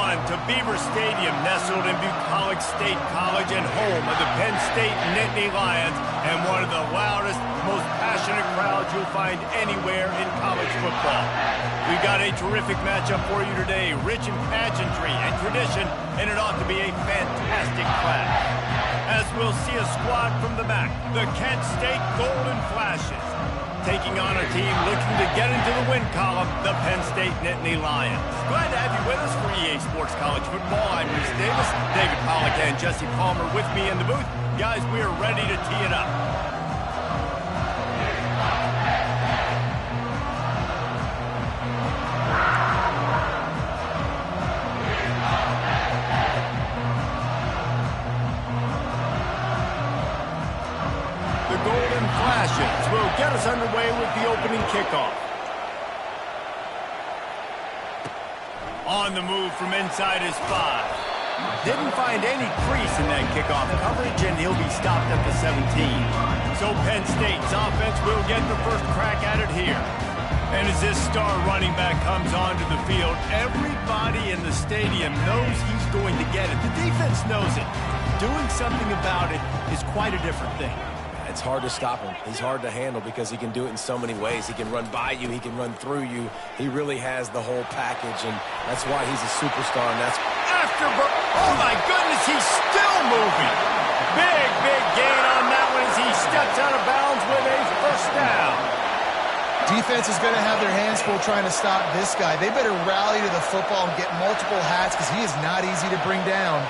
on to Beaver Stadium, nestled in Bucolic State College and home of the Penn State Nittany Lions, and one of the loudest, most passionate crowds you'll find anywhere in college football. We've got a terrific matchup for you today, rich in pageantry and tradition, and it ought to be a fantastic clash. As we'll see a squad from the MAC, the Kent State Golden Flashes, taking on a team looking to get into the win column, the Penn State Nittany Lions. Glad to have you with us for EA Sports College Football. I'm Reese Davis, David Pollack and Jesse Palmer with me in the booth. Guys, we are ready to tee it up. Golden Flashes will get us underway with the opening kickoff. On the move from inside his 5. Didn't find any crease in that kickoff coverage, and he'll be stopped at the 17. So Penn State's offense will get the first crack at it here. And as this star running back comes onto the field, everybody in the stadium knows he's going to get it. The defense knows it. Doing something about it is quite a different thing. It's hard to stop him. He's hard to handle because he can do it in so many ways. He can run by you. He can run through you. He really has the whole package, and that's why he's a superstar. And that's oh my goodness, he's still moving. Big gain on that one as he steps out of bounds with a first down. Defense is going to have their hands full trying to stop this guy. They better rally to the football and get multiple hats because he is not easy to bring down.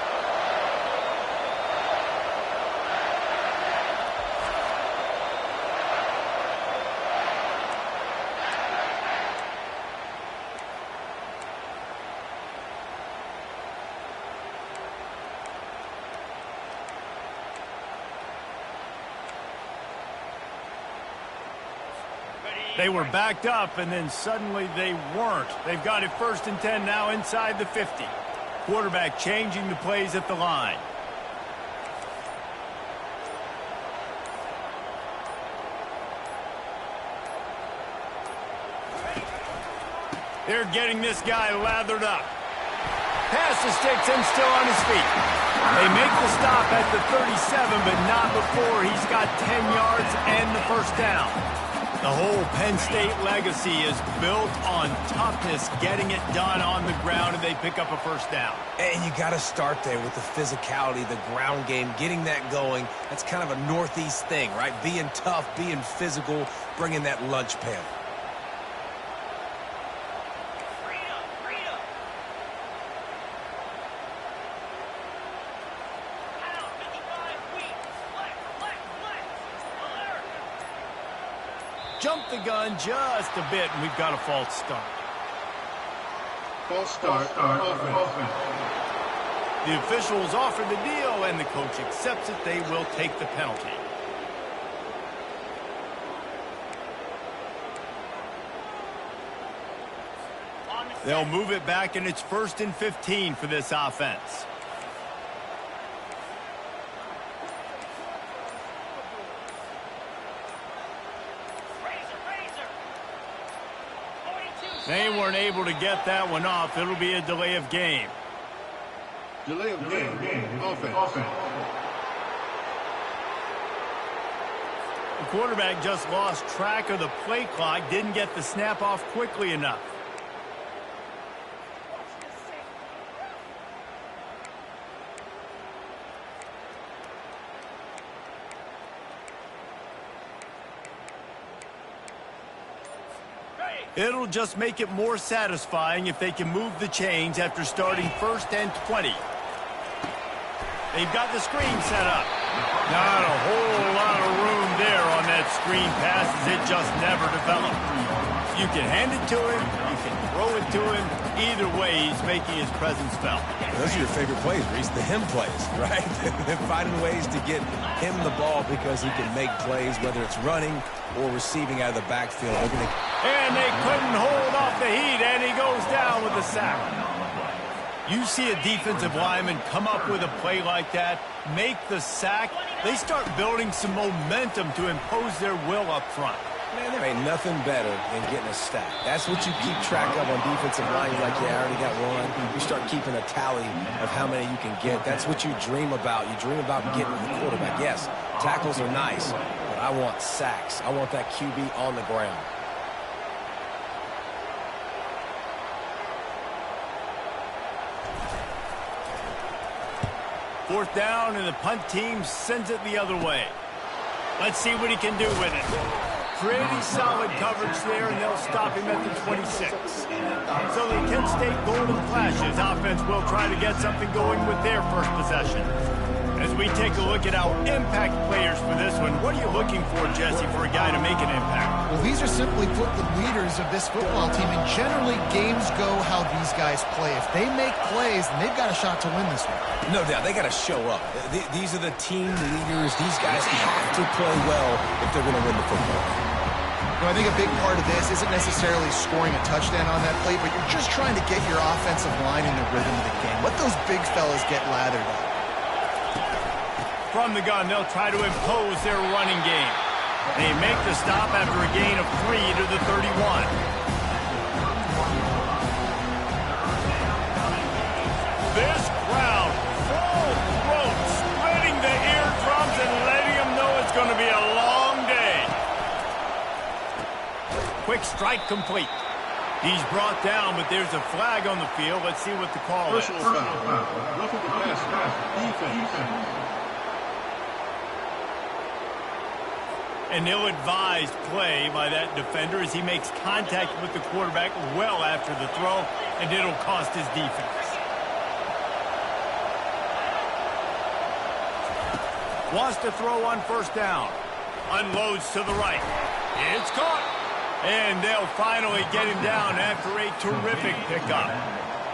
They were backed up, and then suddenly they weren't. They've got it 1st and 10 now inside the 50. Quarterback changing the plays at the line. They're getting this guy lathered up. Pass to sticks and still on his feet. They make the stop at the 37, but not before he's got 10 yards and the first down. The whole Penn State legacy is built on toughness, getting it done on the ground, and they pick up a first down. And you got to start there with the physicality, the ground game, getting that going. That's kind of a Northeast thing, right? Being tough, being physical, bringing that lunch pail. Jump the gun just a bit, and we've got a false start. False start. Offense. The officials offer the deal, and the coach accepts it. They will take the penalty. They'll move it back, and it's 1st and 15 for this offense. They weren't able to get that one off. It'll be a delay of game. Delay of game. Offense. The quarterback just lost track of the play clock, didn't get the snap off quickly enough. It'll just make it more satisfying if they can move the chains after starting 1st and 20. They've got the screen set up. Not a whole lot of room there on that screen pass as it just never developed. You can hand it to him, you can throw it to him. Either way, he's making his presence felt. Those are your favorite plays, Reese, the him plays, right? They're finding ways to get him the ball because he can make plays, whether it's running or receiving out of the backfield. And they couldn't hold off the heat, and he goes down with a sack. You see a defensive lineman come up with a play like that, make the sack, they start building some momentum to impose their will up front. Man, there ain't nothing better than getting a stack. That's what you keep track of on defensive line. You're like, yeah, I already got one. You start keeping a tally of how many you can get. That's what you dream about. You dream about getting to the quarterback. Yes, tackles are nice, but I want sacks. I want that QB on the ground. Fourth down, and the punt team sends it the other way. Let's see what he can do with it. Pretty solid coverage there, and they'll stop him at the 26. So the Kent State Golden Flashes offense will try to get something going with their first possession. As we take a look at our impact players for this one, what are you looking for, Jesse, for a guy to make an impact? Well, these are simply put the leaders of this football team, and generally games go how these guys play. If they make plays, then they've got a shot to win this one. No doubt, they got to show up. These are the team leaders. These guys have to play well if they're going to win the football. I think a big part of this isn't necessarily scoring a touchdown on that play, but you're just trying to get your offensive line in the rhythm of the game. Let those big fellas get lathered up. From the gun, they'll try to impose their running game. They make the stop after a gain of 3 to the 31. This crowd, full throat, splitting the eardrums and letting them know it's going to be a long day. Quick strike complete. He's brought down, but there's a flag on the field. Let's see what the call is. Personal foul. Roughing the pass. Defense. An ill-advised play by that defender as he makes contact with the quarterback well after the throw, and it'll cost his defense. Wants to throw on first down. Unloads to the right. It's caught. And they'll finally get him down after a terrific pickup.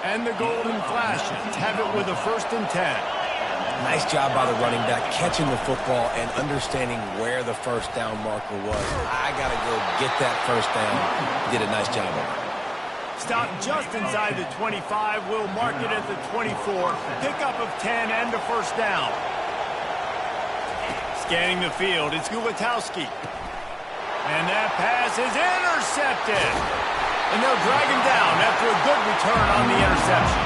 And the Golden Flashes have it with a 1st and 10. Nice job by the running back, catching the football and understanding where the first down marker was. I got to go get that first down. He did a nice job of it. Stop just inside the 25. We'll mark it at the 24. Pickup of 10 and a first down. Scanning the field, it's Gulatowski. And that pass is intercepted. And they'll drag him down after a good return on the interception.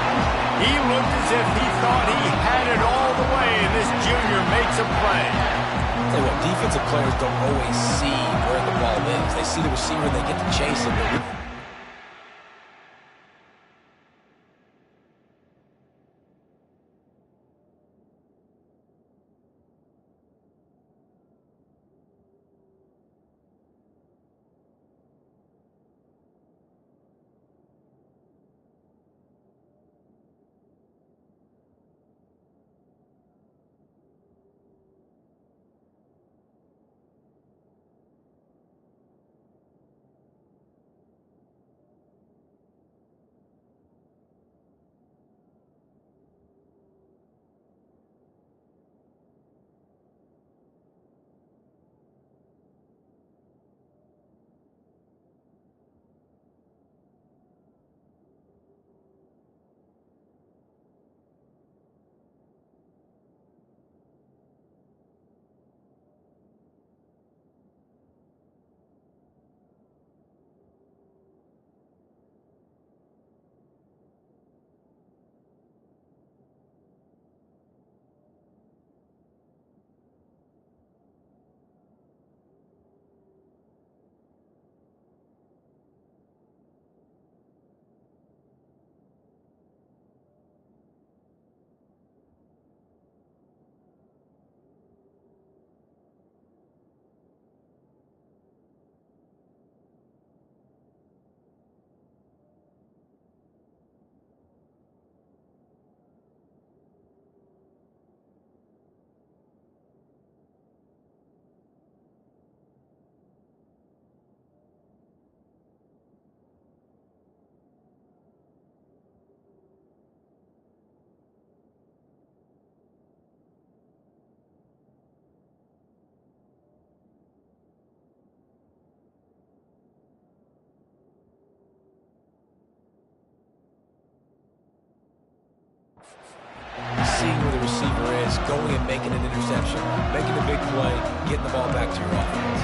He looked as if he thought he had it all the way, and this junior makes a play. I'll tell you what, defensive players don't always see where the ball is. They see the receiver, they get to chase him. is going and making an interception, making a big play, getting the ball back to your offense.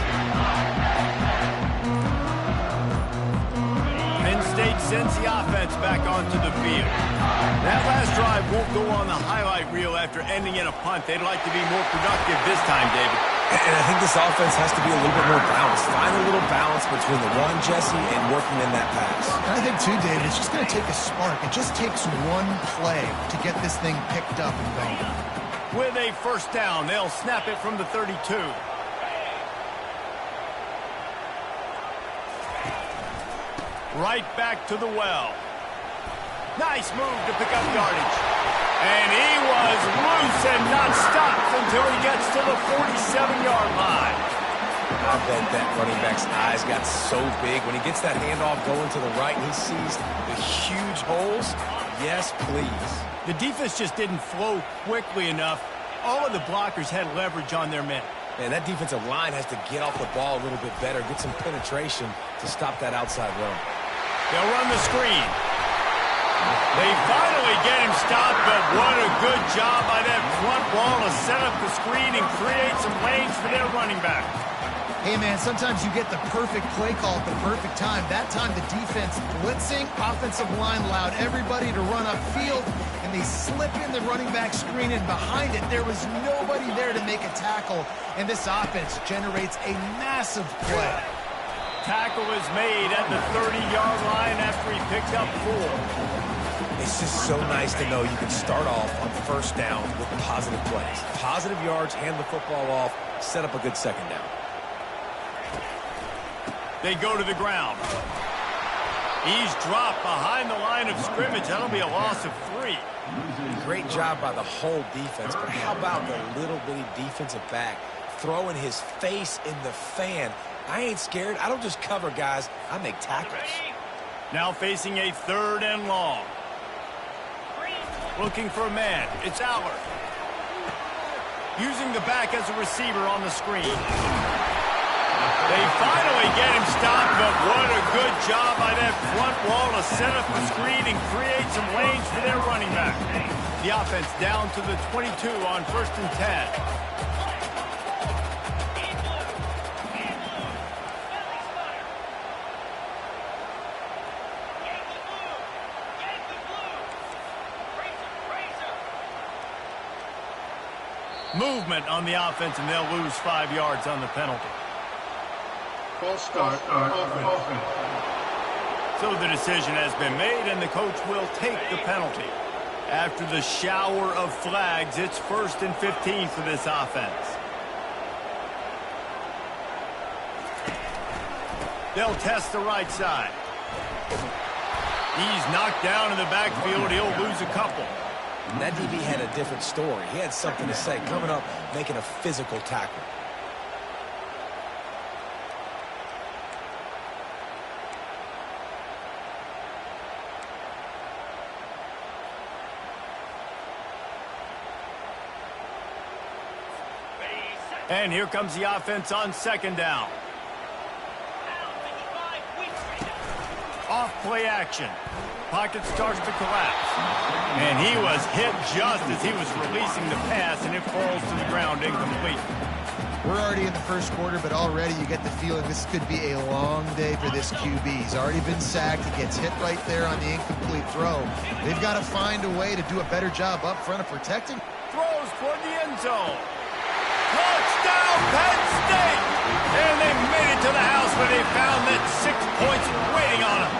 Penn State sends the offense back onto the field. That last drive won't go on the highlight reel after ending in a punt. They'd like to be more productive this time, David. And I think this offense has to be a little bit more balanced. Find a little balance between the run, Jesse, and working in that pass. And I think, too, David, it's just going to take a spark. It just takes one play to get this thing picked up and going. With a first down, they'll snap it from the 32. Right back to the well. Nice move to pick up yardage. And he was loose and not stopped until he gets to the 47-yard line. I bet that running back's eyes got so big. When he gets that handoff going to the right and he sees the huge holes, yes, please. The defense just didn't flow quickly enough. All of the blockers had leverage on their men. Man, that defensive line has to get off the ball a little bit better, get some penetration to stop that outside run. They'll run the screen. They finally get him stopped, but what a good job by that front wall to set up the screen and create some lanes for their running back. Hey, man, sometimes you get the perfect play call at the perfect time. That time the defense blitzing, offensive line allowed everybody to run upfield, and they slip in the running back screen, and behind it there was nobody there to make a tackle, and this offense generates a massive play. Tackle is made at the 30-yard line after he picked up 4. It's just so nice to know you can start off on first down with positive plays. Positive yards, hand the football off, set up a good second down. They go to the ground. He's dropped behind the line of scrimmage. That'll be a loss of 3. Great job by the whole defense, but how about the little bitty defensive back throwing his face in the fan? I ain't scared. I don't just cover guys. I make tackles. Now facing a 3rd and long. Looking for a man. It's Aller. Using the back as a receiver on the screen. They finally get him stopped, but what a good job by that front wall to set up the screen and create some lanes for their running back. The offense down to the 22 on 1st and 10. Movement on the offense, and they'll lose 5 yards on the penalty. False start on offense. So the decision has been made, and the coach will take the penalty. After the shower of flags, it's 1st and 15 for this offense. They'll test the right side. He's knocked down in the backfield. He'll lose a couple. And that DB had a different story. He had something to say, coming up, making a physical tackle. And here comes the offense on 2nd down. Off play action. Pocket starts to collapse. And he was hit just as he was releasing the pass, and it falls to the ground incomplete. We're already in the first quarter, but already you get the feeling this could be a long day for this QB. He's already been sacked. He gets hit right there on the incomplete throw. They've got to find a way to do a better job up front of protecting. Throws toward the end zone. Touchdown, Penn State! And they made it to the house where they found that 6 points waiting on them.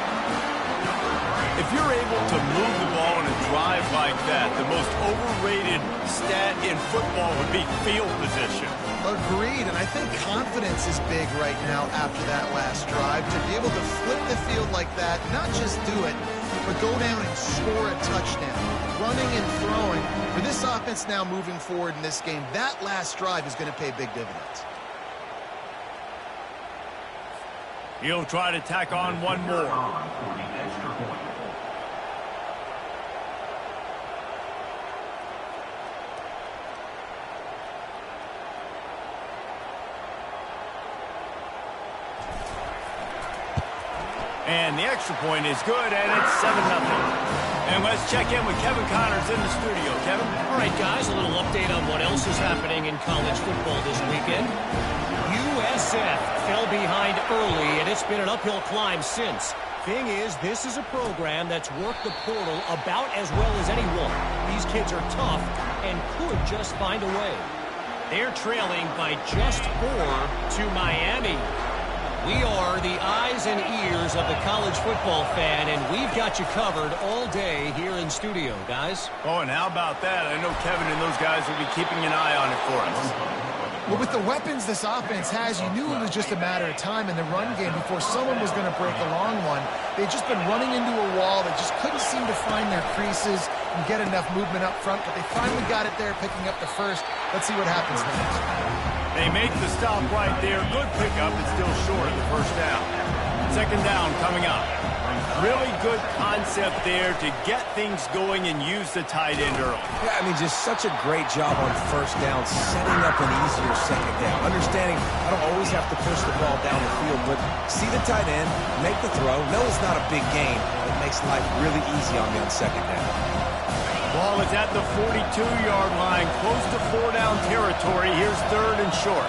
If you're able to move the ball in a drive like that, the most overrated stat in football would be field position. Agreed, and I think confidence is big right now after that last drive. To be able to flip the field like that, not just do it, but go down and score a touchdown. Running and throwing. For this offense now moving forward in this game, that last drive is going to pay big dividends. He'll try to tack on one more. And the extra point is good, and it's 7-0. And let's check in with Kevin Connors in the studio. Kevin? All right, guys, a little update on what else is happening in college football this weekend. USF fell behind early, and it's been an uphill climb since. Thing is, this is a program that's worked the portal about as well as anyone. These kids are tough and could just find a way. They're trailing by just 4 to Miami. We are the eyes and ears of the college football fan, and we've got you covered all day here in studio, guys. Oh, and how about that? I know Kevin and those guys will be keeping an eye on it for us. Well, with the weapons this offense has, you knew it was just a matter of time in the run game before someone was going to break a long one. They'd just been running into a wall. They just couldn't seem to find their creases and get enough movement up front, but they finally got it there, picking up the first. Let's see what happens next. They make the stop right there. Good pickup. It's still short of the first down. Second down coming up. Really good concept there to get things going and use the tight end early. Yeah, I mean, just such a great job on first down, setting up an easier second down. Understanding I don't always have to push the ball down the field, but see the tight end, make the throw. No, it's not a big gain. It makes life really easy on me on second down. Ball is at the 42-yard line, close to 4-down territory. Here's third and short.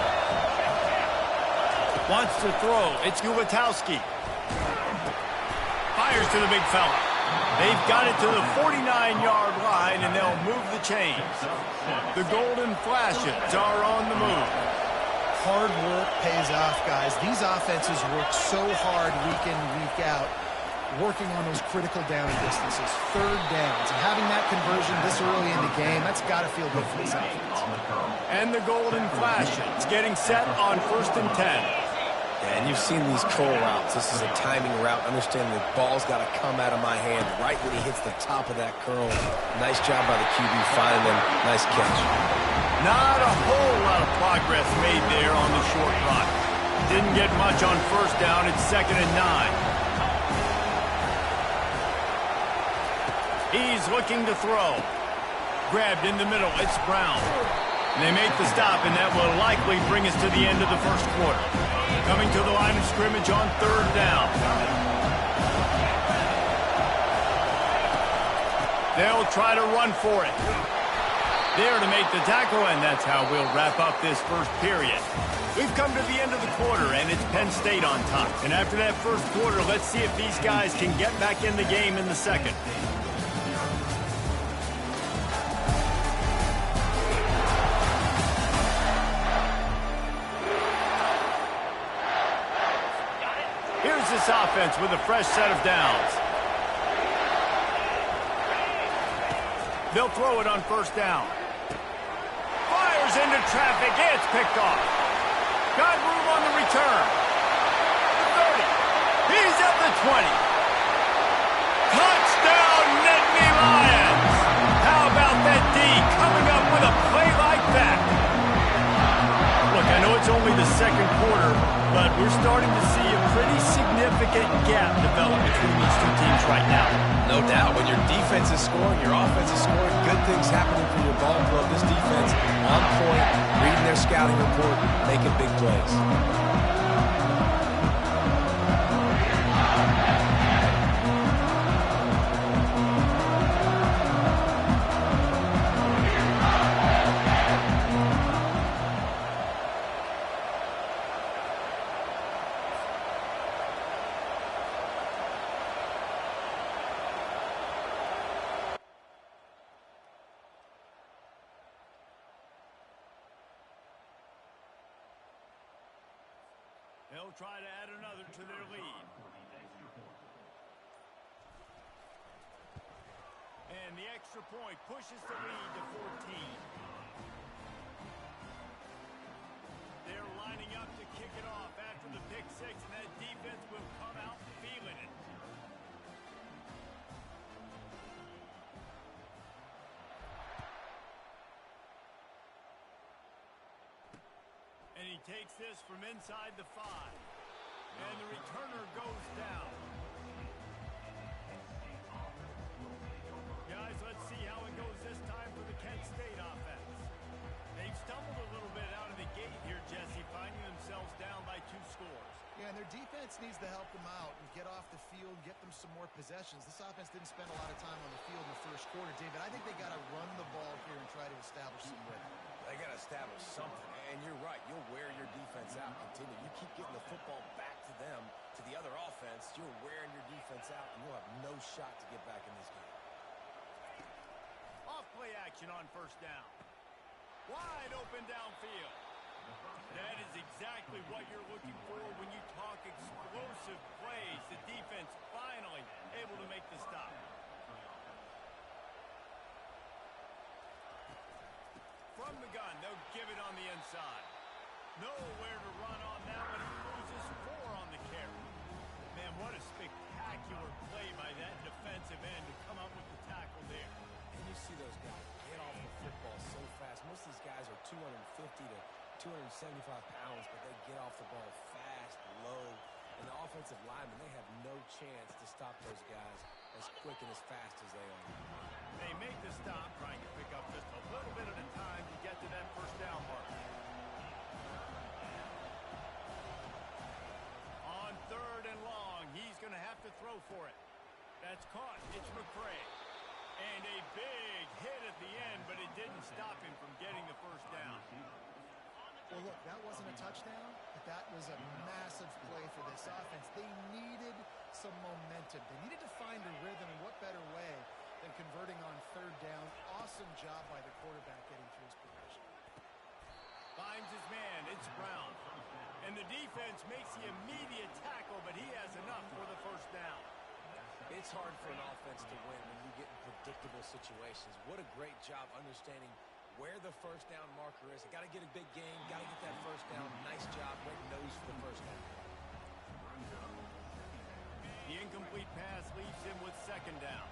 Wants to throw. It's Ulatowski. Fires to the big fella. They've got it to the 49-yard line, and they'll move the chains. The Golden Flashes are on the move. Hard work pays off, guys. These offenses work so hard week in, week out, working on those critical down distances, third downs, and having that conversion this early in the game, that's got to feel good for this offense. And the Golden Flashes getting set on 1st and 10. And you've seen these curl routes. This is a timing route. Understanding the ball's got to come out of my hand right when he hits the top of that curl. Nice job by the QB finding them. Nice catch. Not a whole lot of progress made there on the short run. Didn't get much on first down. It's 2nd and 9. He's looking to throw. Grabbed in the middle. It's Brown. And they make the stop, and that will likely bring us to the end of the first quarter. Coming to the line of scrimmage on 3rd down. They'll try to run for it. There to make the tackle, and that's how we'll wrap up this first period. We've come to the end of the quarter, and it's Penn State on top. And after that first quarter, let's see if these guys can get back in the game in the second. Here's this offense with a fresh set of downs. They'll throw it on first down. Fires into traffic. It's picked off. Got room on the return. The 30. He's at the 20. Touchdown, Nittany Lions. How about that D coming up with a play like that? Look, I know it's only the second quarter, but we're starting to see a pretty significant gap develop between these two teams right now. No doubt. When your defense is scoring, your offense is scoring, good things happening for your ball club. This defense on point, reading their scouting report, making big plays. They'll try to add another to their lead. And the extra point pushes the lead to 14. They're lining up to kick it off after the pick six, and that defense will come out feeling it. And he takes this from inside the 5. And the returner goes down. Guys, let's see how it goes this time for the Kent State offense. They've stumbled a little bit out of the gate here, Jesse, finding themselves down by 2 scores. Yeah, and their defense needs to help them out and get off the field, get them some more possessions. This offense didn't spend a lot of time on the field in the first quarter, David. I think they got to run the ball here and try to establish some rhythm. They got to establish something, and you're right. You'll wear your defense out. Continue. You keep getting the football back to them, to the other offense. You're wearing your defense out, and you'll have no shot to get back in this game. Off play action on first down. Wide open downfield. That is exactly what you're looking for when you talk explosive plays. The defense finally able to make the stop. From the gun, they'll give it on the inside. Nowhere to run on that one. He loses 4 on the carry. Man, what a spectacular play by that defensive end to come up with the tackle there. And you see those guys get off the football so fast. Most of these guys are 250 to 275 pounds, but they get off the ball fast, low. And the offensive linemen, they have no chance to stop those guys as quick and as fast as they are. They make the stop, trying to pick up just a little bit at a time to get to that first down mark. On 3rd and long, he's going to have to throw for it. That's caught. It's McCray. And a big hit at the end, but it didn't stop him from getting the first down. Well, look, that wasn't a touchdown, but that was a massive play for this offense. They needed some momentum. They needed to find a rhythm, and what better way than converting on 3rd down. Awesome job by the quarterback getting through his progression. Finds his man. It's Brown. And the defense makes the immediate tackle, but he has enough for the first down. It's hard for an offense to win when you get in predictable situations. What a great job understanding where the first down marker is. They got to get a big game, got to get that first down. Nice job, great nose for the first down. The incomplete pass leaves him with 2nd down.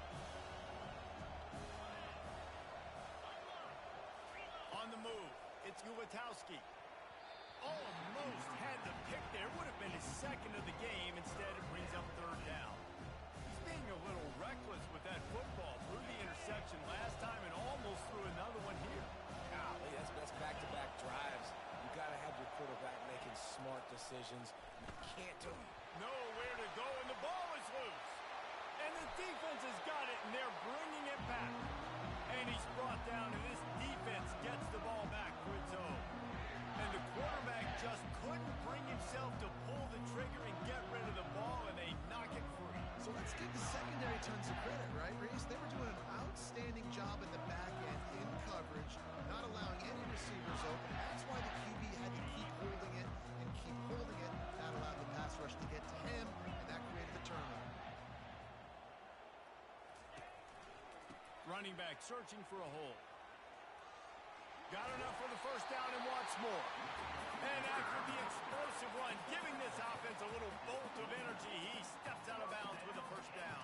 On the move, it's Ulatowski. Almost had the pick there. Would have been his 2nd of the game. Instead, it brings up 3rd down. Being a little reckless with that football. Threw the interception last time and almost threw another one here. Golly, that's back-to-back drives. You got to have your quarterback making smart decisions. You can't do it. Nowhere to go, and the ball is loose. And the defense has got it, and they're bringing it back. And he's brought down, and this defense gets the ball back for its own. And the quarterback just couldn't bring himself to pull the trigger and get rid of the ball, and they knock it free. So let's give the secondary tons of credit, right, Reese? They were doing an outstanding job at the back end in coverage, not allowing any receivers open. That's why the QB had to keep holding it and keep holding it. That allowed the pass rush to get to him, and that created the turnover. Running back searching for a hole. Got enough for the first down and wants more. And after the explosive one, giving this offense a little bolt of energy, he steps out of bounds with a first down.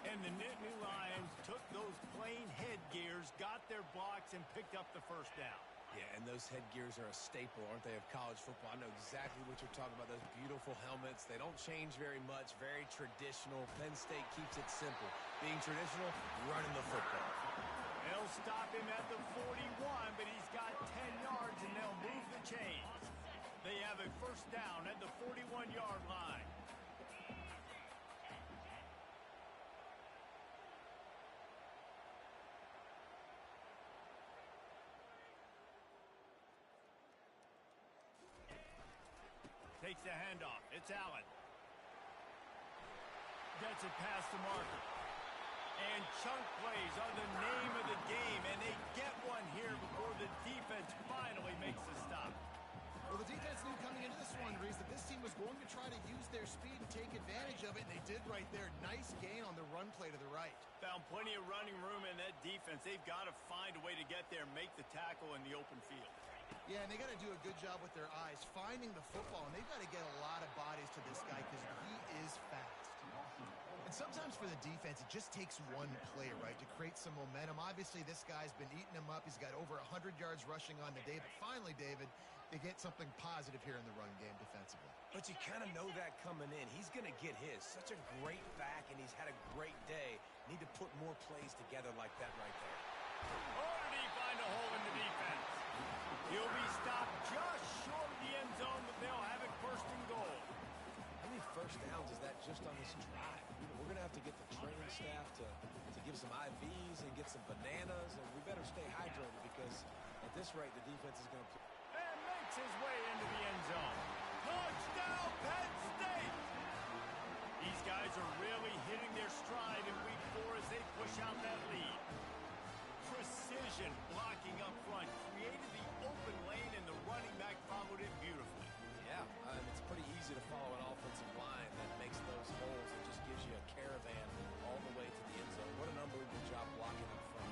And the Nittany Lions took those plain headgears, got their blocks, and picked up the first down. Yeah, and those headgears are a staple, aren't they, of college football? I know exactly what you're talking about, those beautiful helmets. They don't change very much, very traditional. Penn State keeps it simple. Being traditional, running the football. They'll stop him at the 41, but he's got 10 yards, and they'll move the chains. They have a first down at the 41-yard line. Takes the handoff. It's Allen. Gets it past the marker. And chunk plays are the name of the game, and they get one here before the defense finally makes the stop. Well, the defense knew coming into this one, Reese, that this team was going to try to use their speed and take advantage of it, and they did right there. Nice gain on the run play to the right. Found plenty of running room in that defense. They've got to find a way to get there, make the tackle in the open field. Yeah, and they got to do a good job with their eyes, finding the football, and they've got to get a lot of bodies to this guy because he is fast. And sometimes for the defense, it just takes one play, right, to create some momentum. Obviously, this guy's been eating him up. He's got over 100 yards rushing on the day, but finally, David, they get something positive here in the run game defensively. But you kind of know that coming in. He's going to get his. Such a great back, and he's had a great day. Need to put more plays together like that right there. Or did he find a hole in the defense? He'll be stopped just short of the end zone, but they'll have it first and goal. give some IVs and get some bananas, and we better stay hydrated because at this rate, the defense is going to... And makes his way into the end zone. Touchdown, Penn State! These guys are really hitting their stride in week 4 as they push out that lead. Precision blocking up front created the open lane, and the running back followed it beautifully. Yeah, it's pretty easy to follow an offensive line that makes those holes and just gives you a caravan all the way to the end zone. What an unbelievable job blocking up front.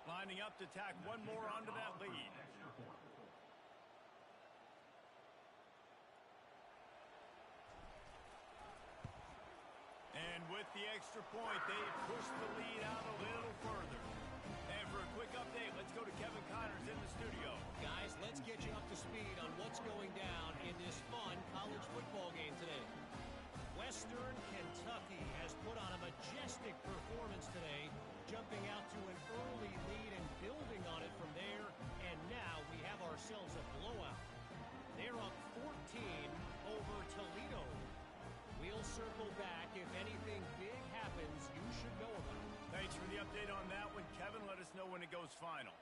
Lining up to tack one more onto that lead. And with the extra point, they push the lead out a little further. And for a quick update, let's go to Kevin Connors in the studio. Guys, let's get you up to speed on what's going down in this fun college football game today. Western Kentucky has put on a majestic performance today, jumping out to an early lead and building on it from there. And now we have ourselves a blowout. They're up 14 over Toledo. We'll circle back. If anything big happens, you should know about it. Thanks for the update on that one, Kevin. Let us know when it goes final.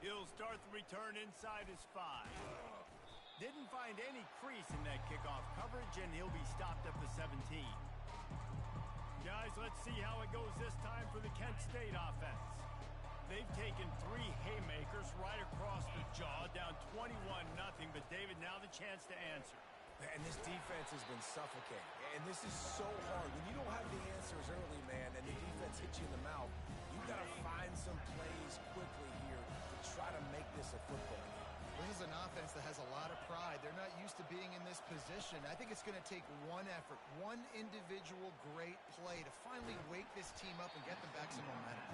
He'll start the return inside his 5. Didn't find any crease in that kickoff coverage, and he'll be stopped at the 17. Guys, let's see how it goes this time for the Kent State offense. They've taken 3 haymakers right across the jaw, down 21-0, but David, now the chance to answer. And this defense has been suffocating. And this is so hard. When you don't have the answers early, man, and the defense hits you in the mouth, you got to find some plays quickly here to try to make this a football game. This is an offense that has a lot of possession. I think it's going to take one effort, one individual great play to finally wake this team up and get them back some momentum.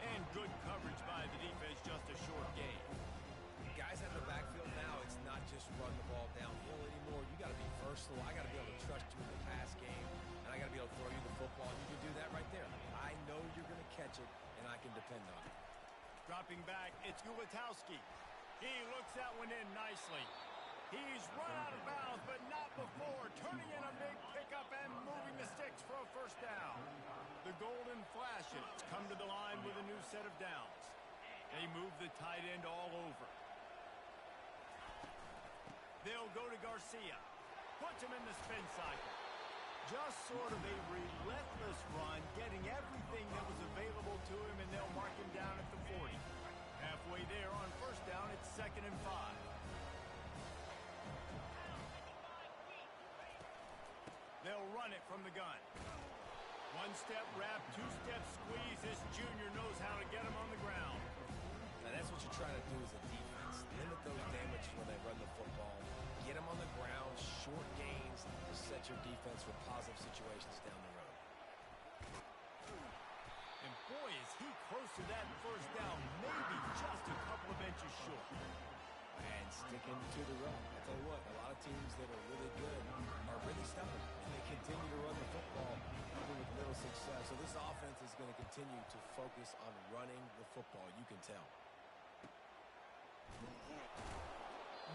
And good coverage by the defense, just a short gain. Guys out of the backfield now, it's not just run the ball downhill anymore. You got to be versatile. I got to be able to trust you in the pass game, and I got to be able to throw you the football, and you can do that right there. I know you're going to catch it, and I can depend on it. Dropping back, it's Gulitowski. He looks that one in nicely. He's run out of bounds, but not before. Turning in a big pickup and moving the sticks for a first down. The golden flashes come to the line with a new set of downs. They move the tight end all over. They'll go to Garcia. Puts him in the spin cycle. Just sort of a relentless run, getting everything that was available to him, and they'll mark him down at the 40. Halfway there on first down, it's 2nd and 5. They'll run it from the gun. One-step wrap, two-step squeeze. This junior knows how to get him on the ground. Now that's what you're trying to do as a defense. Limit those damages when they run the football. Get them on the ground, short gains to set your defense for positive situations down the road. And boy, is he close to that first down, maybe just a couple of inches short. And sticking to the run. I tell you what, a lot of teams that are really good are really stubborn, and they continue to run the football even with little success. So this offense is going to continue to focus on running the football. You can tell.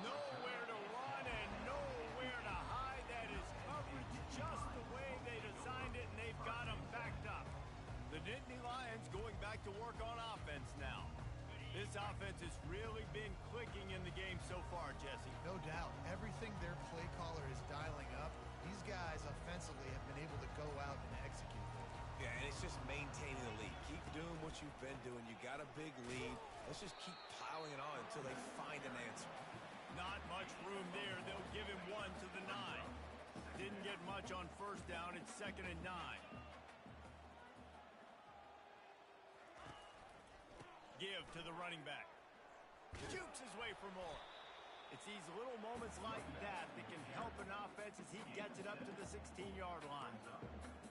Nowhere to run and nowhere to hide. That is coverage just the way they designed it, and they've got them backed up. The Nittany Lions going back to work on offense now. This offense has really been clicking in the game so far, Jesse. No doubt. Everything their play caller is dialing up, these guys offensively have been able to go out and execute. Yeah, and it's just maintaining the lead. Keep doing what you've been doing. You got a big lead. Let's just keep piling it on until they find an answer. Not much room there. They'll give him one to the 9. Didn't get much on first down. It's 2nd and 9. Give to the running back. Jukes his way for more. It's these little moments like that that can help an offense as he gets it up to the 16-yard line.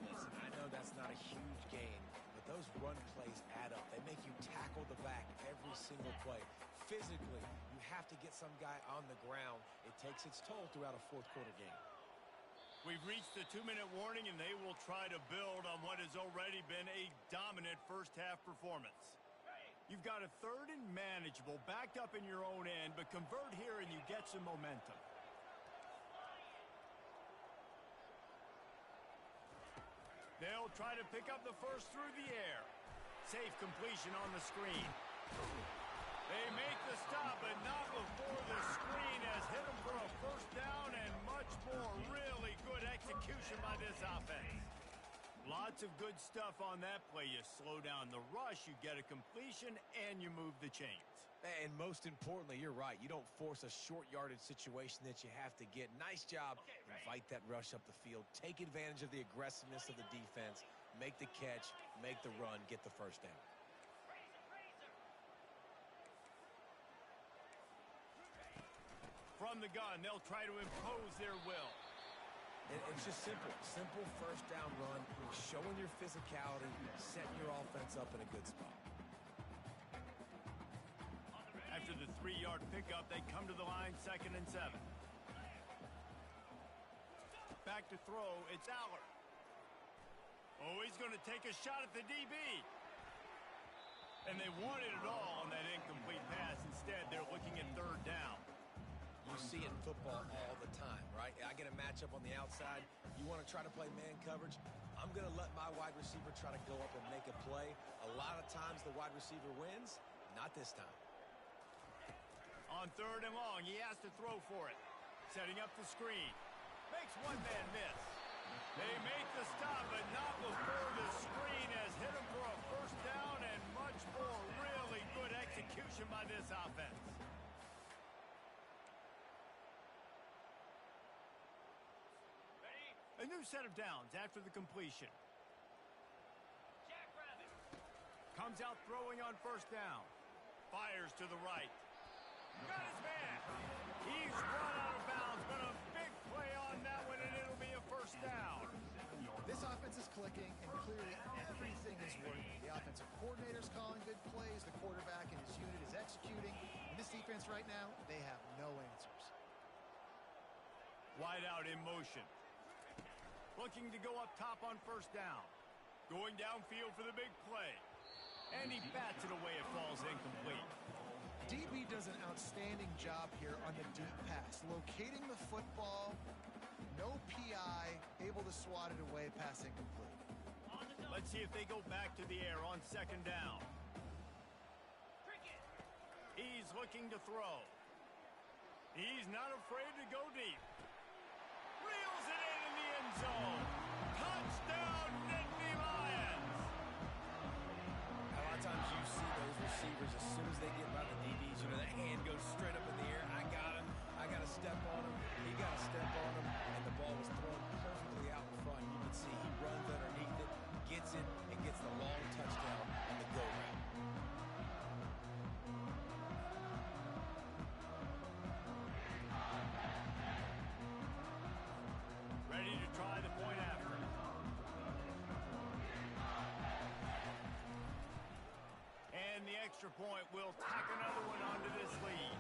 Listen, I know that's not a huge gain, but those run plays add up. They make you tackle the back every single play. Physically, you have to get some guy on the ground. It takes its toll throughout a fourth-quarter game. We've reached the 2-minute warning, and they will try to build on what has already been a dominant first-half performance. You've got a 3rd and manageable, backed up in your own end, but convert here and you get some momentum. They'll try to pick up the first through the air. Safe completion on the screen. They make the stop, but not before the screen has hit them for a first down, and much more. Really good execution by this offense. Lots of good stuff on that play. You slow down the rush, you get a completion, and you move the chains. And most importantly, you're right. You don't force a short yardage situation that you have to get. Nice job. Invite that rush up the field. Take advantage of the aggressiveness of the defense. Make the catch, make the run, get the first down. From the gun, they'll try to impose their will. It's just simple. Simple first down run, showing your physicality, setting your offense up in a good spot. After the 3-yard pickup, they come to the line, 2nd and 7. Back to throw, it's Aller. Oh, he's going to take a shot at the DB. And they wanted it all on that incomplete pass. Instead, they're looking at 3rd down. You see it in football all the time, right? I get a matchup on the outside. You want to try to play man coverage? I'm going to let my wide receiver try to go up and make a play. A lot of times the wide receiver wins. Not this time. On 3rd and long, he has to throw for it. Setting up the screen. Makes one man miss. They make the stop, but not before the screen has hit him for a first down, and much more. Really good execution by this offense. A new set of downs after the completion. Comes out throwing on first down. Fires to the right. Got his man. He's run out of bounds, but a big play on offense is clicking, and clearly everything is working. The offensive coordinator's calling good plays. The quarterback and his unit is executing. And this defense right now, they have no answers. Wide out in motion. Looking to go up top on first down. Going downfield for the big play. And he bats it away. It falls incomplete. DB does an outstanding job here on the deep pass. Locating the football, no PI, able to swat it away, pass incomplete. Let's see if they go back to the air on second down. He's looking to throw. He's not afraid to go deep. Reels it in the end zone. Touchdown, Nittany Lions! A lot of times you see those receivers, as soon as they get by the DBs, you know, that hand goes straight up in the air. I got him. I got to step on him. He got to step on him. And the ball was thrown perfectly out in front. You can see he runs underneath it, gets it, and gets the long touchdown on the go route. Ready to try the point after. And the extra point will tack another one onto this lead.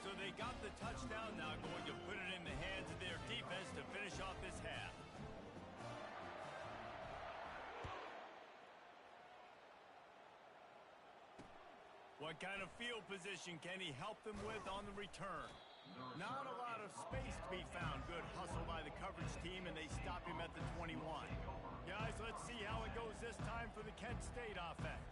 So they got the touchdown, now going to put it in the hands of their defense to finish off this half. What kind of field position can he help them with on the return? Not a lot of space to be found. Good hustle by the coverage team, and they stop him at the 21. Guys, let's see how it goes this time for the Kent State offense.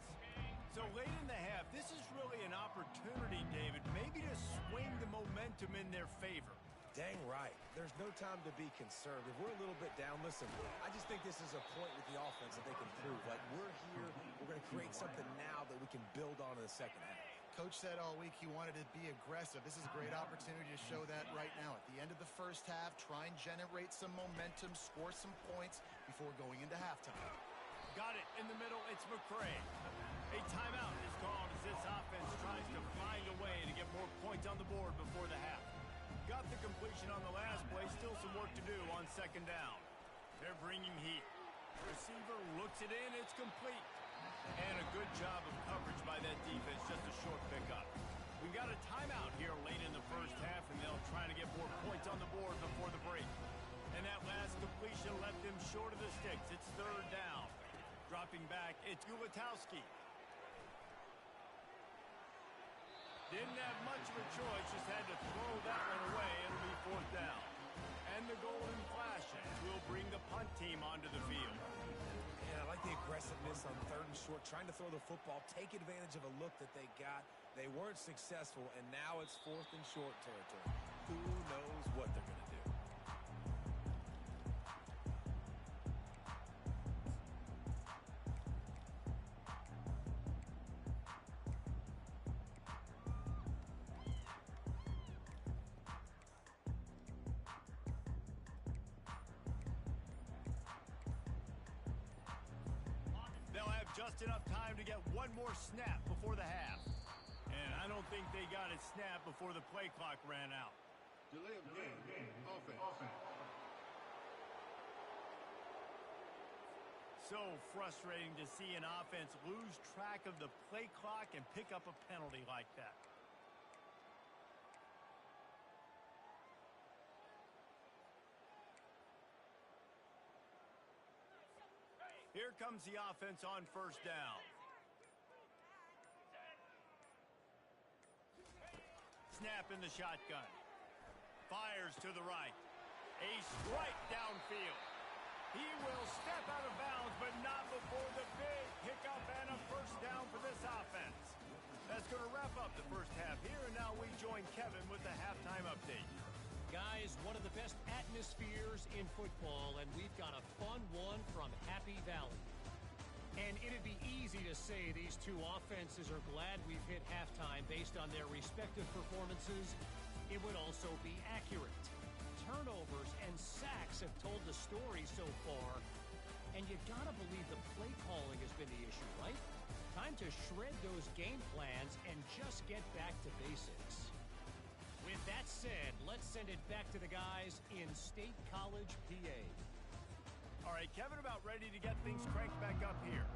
So late in the half, this is really an opportunity, David, maybe to swing the momentum in their favor. Dang right. There's no time to be conservative. We're a little bit down. Listen, I just think this is a point with the offense that they can prove. Like, we're here, we're going to create something now that we can build on in the second half. Coach said all week he wanted to be aggressive. This is a great opportunity to show that right now. At the end of the first half, try and generate some momentum, score some points before going into halftime. Got it in the middle. It's McCray. A timeout is called as this offense tries to find a way to get more points on the board before the half. Got the completion on the last play. Still some work to do on second down. They're bringing heat. Receiver looks it in. It's complete. And a good job of coverage by that defense. Just a short pickup. We've got a timeout here late in the first half, and they'll try to get more points on the board before the break. And that last completion left them short of the sticks. It's third down. Dropping back, it's Ulatowski. Didn't have much of a choice, just had to throw that one away. It'll be fourth down. And the golden flashes will bring the punt team onto the field. And I like the aggressiveness on third and short, trying to throw the football, take advantage of a look that they got. They weren't successful, and now it's fourth and short territory. Who knows what they're going to do? Just enough time to get one more snap before the half. And I don't think they got it snapped before the play clock ran out. Delay of game. Offense. So frustrating to see an offense lose track of the play clock and pick up a penalty like that. Here comes the offense on first down. Snap in the shotgun. Fires to the right. A strike downfield. He will step out of bounds, but not before the big pickup and a first down for this offense. That's going to wrap up the first half here, and now we join Kevin with the halftime update. Guys, one of the best atmospheres in football, and we've got a fun one from Happy Valley. And it'd be easy to say these two offenses are glad we've hit halftime based on their respective performances. It would also be accurate. Turnovers and sacks have told the story so far, and you gotta believe the play calling has been the issue, right? Time to shred those game plans and just get back to basics. With that said, let's send it back to the guys in State College, PA. All right, Kevin, about ready to get things cranked back up here.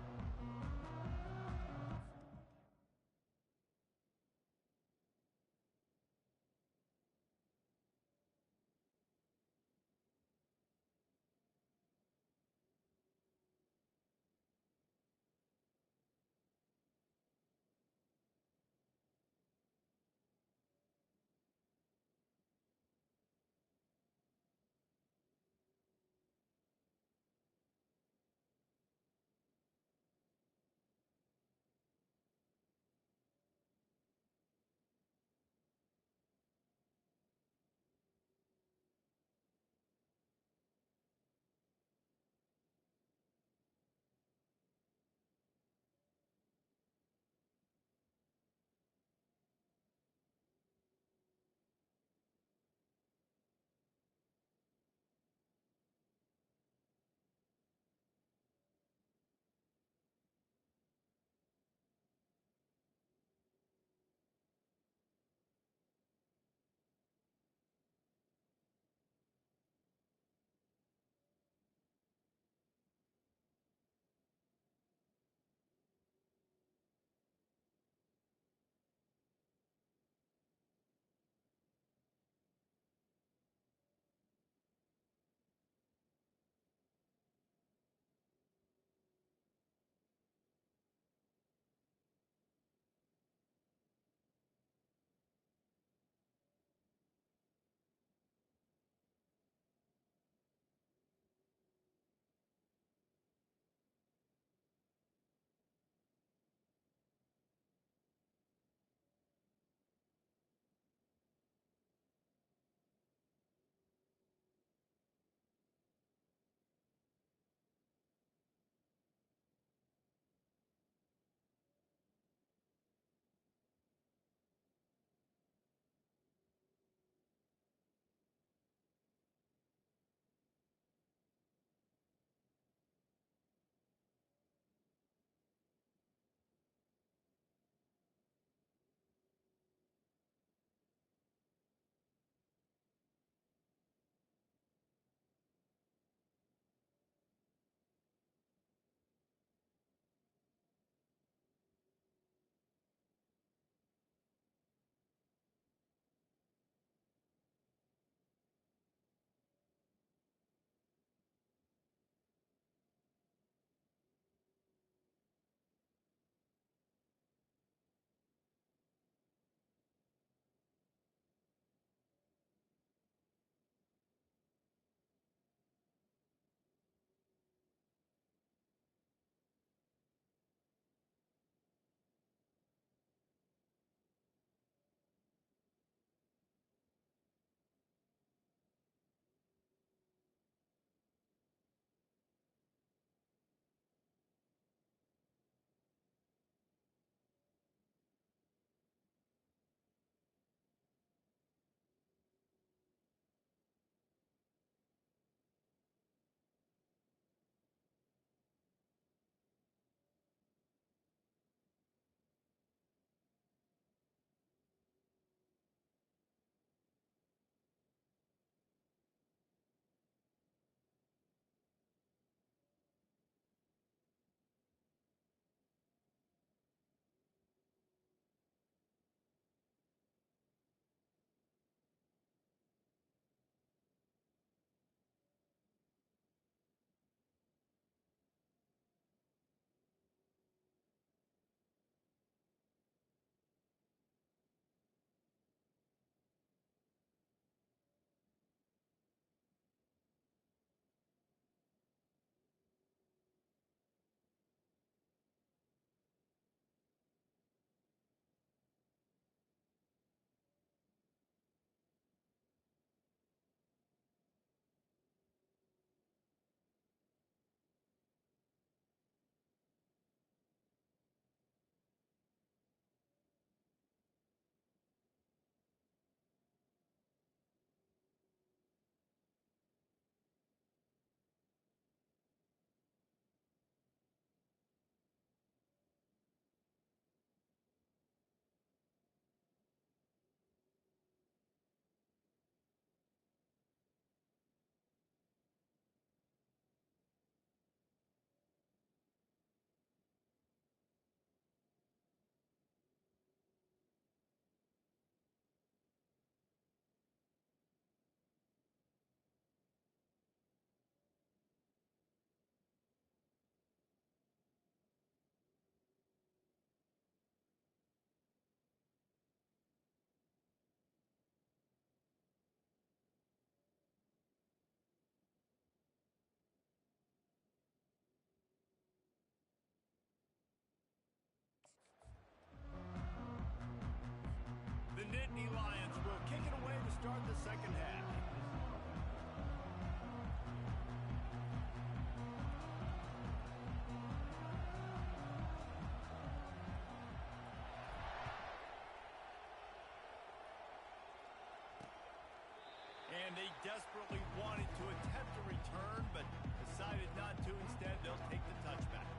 And they desperately wanted to attempt a return, but decided not to. Instead, they'll take the touchback.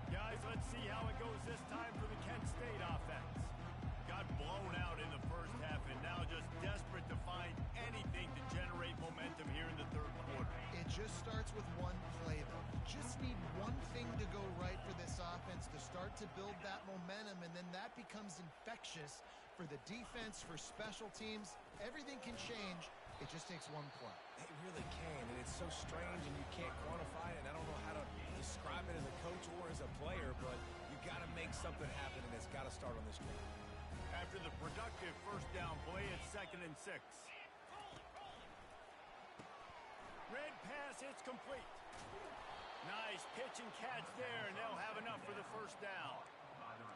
Guys, let's see how it goes this time for the Kent State offense. Got blown out in the first half and now just desperate to find anything to generate momentum here in the third quarter. It just starts with one play, though. You just need one thing to go right for this offense to start to build that momentum, and then that becomes infectious for the defense, for special teams. Everything can change. It just takes one play. It really can, and it's so strange, and you can't quantify it, and I don't know how to describe it as a coach or as a player, but you got to make something happen, and it's got to start on this drive. After the productive first down play, it's 2nd and 6. Red pass, it's complete. Nice pitch and catch there, and they'll have enough for the first down.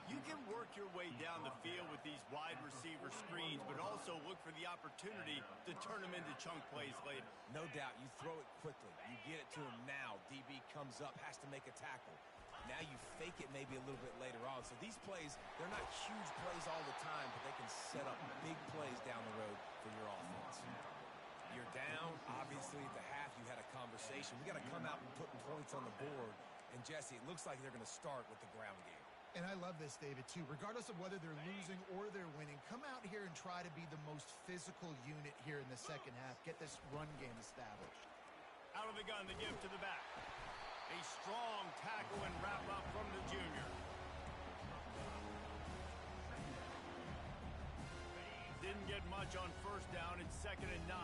You can work your way down the field with these wide receiver screens, but also look for the opportunity to turn them into chunk plays later. No doubt, you throw it quickly. You get it to him now. DB comes up, has to make a tackle. Now you fake it maybe a little bit later on. So these plays, they're not huge plays all the time, but they can set up big plays down the road for your offense. You're down. Obviously, at the half, you had a conversation. We got to come out and put points on the board. And, Jesse, it looks like they're going to start with the ground game. And I love this, David, too. Regardless of whether they're losing or they're winning, come out here and try to be the most physical unit here in the second half. Get this run game established. Out of the gun, the give to the back. A strong tackle and wrap-up from the junior. Didn't get much on first down. It's 2nd and 9.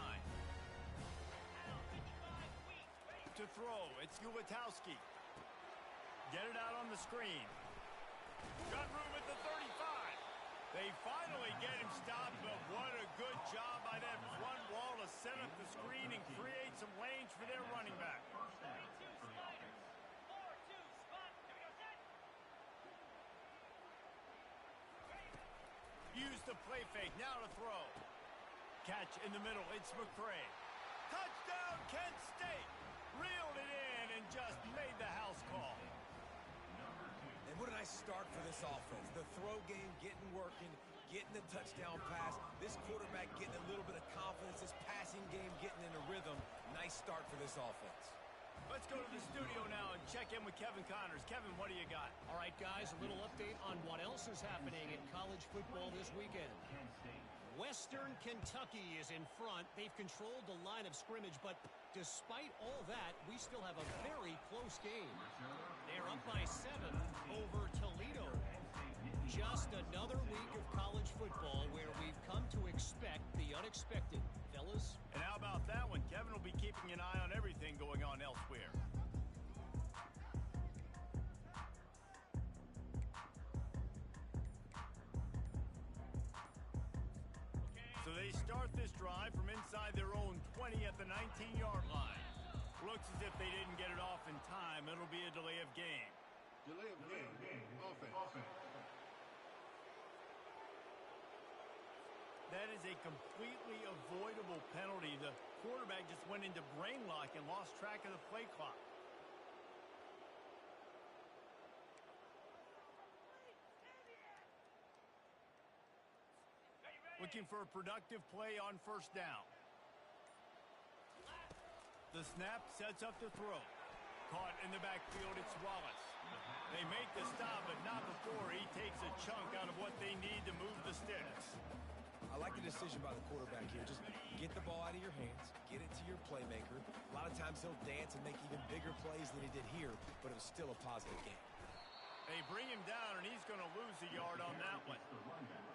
To throw, it's Ulatowski. Get it out on the screen. Got room at the 35. They finally get him stopped, but what a good job by that front wall to set up the screen and create some lanes for their running back. Use the play fake, now to throw. Catch in the middle, it's McCray. Touchdown, Kent State! Reeled it in and just made the house call. And what a nice start for this offense. The throw game getting working, getting the touchdown pass. This quarterback getting a little bit of confidence. This passing game getting in a rhythm. Nice start for this offense. Let's go to the studio now and check in with Kevin Connors. Kevin, what do you got? All right, guys, a little update on what else is happening in college football this weekend. Western Kentucky is in front. They've controlled the line of scrimmage, but despite all that, we still have a very close game. They're up by 7 over Toledo. Just another week of college football where we've come to expect the unexpected. Fellas? And how about that one? Kevin will be keeping an eye on everything going on elsewhere. So they start this drive from inside their own 20 at the 19-yard line. Looks as if they didn't get it off in time. It'll be a delay of game. Delay of game. Offense. That is a completely avoidable penalty. The quarterback just went into brain lock and lost track of the play clock. Looking for a productive play on first down. The snap sets up the throw. Caught in the backfield, it's Wallace. They make the stop, but not before he takes a chunk out of what they need to move the sticks. I like the decision by the quarterback here. Just get the ball out of your hands, get it to your playmaker. A lot of times he'll dance and make even bigger plays than he did here, but it was still a positive game. They bring him down, and he's going to lose a yard on that one.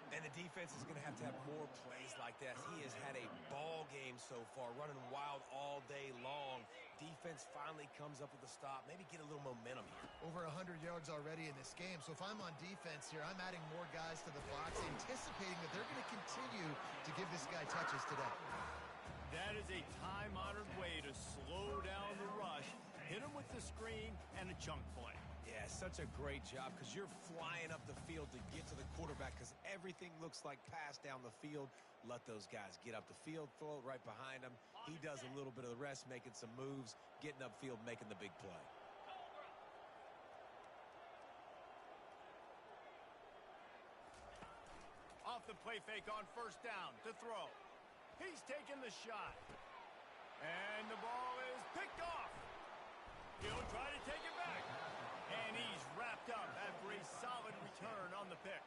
And the defense is going to have more plays like that. He has had a ball game so far, running wild all day long. Defense finally comes up with a stop. Maybe get a little momentum here. Over 100 yards already in this game. So if I'm on defense here, I'm adding more guys to the box, anticipating that they're going to continue to give this guy touches today. That is a time-honored way to slow down the rush, hit him with the screen, and a chunk play. Yeah, such a great job because you're flying up the field to get to the quarterback because everything looks like pass down the field. Let those guys get up the field, throw it right behind him. He does a little bit of the rest, making some moves, getting upfield, making the big play. Off the play fake on first down to throw. He's taking the shot. And the ball is picked off. He'll try to take it back. And he's wrapped up after a solid return on the pick.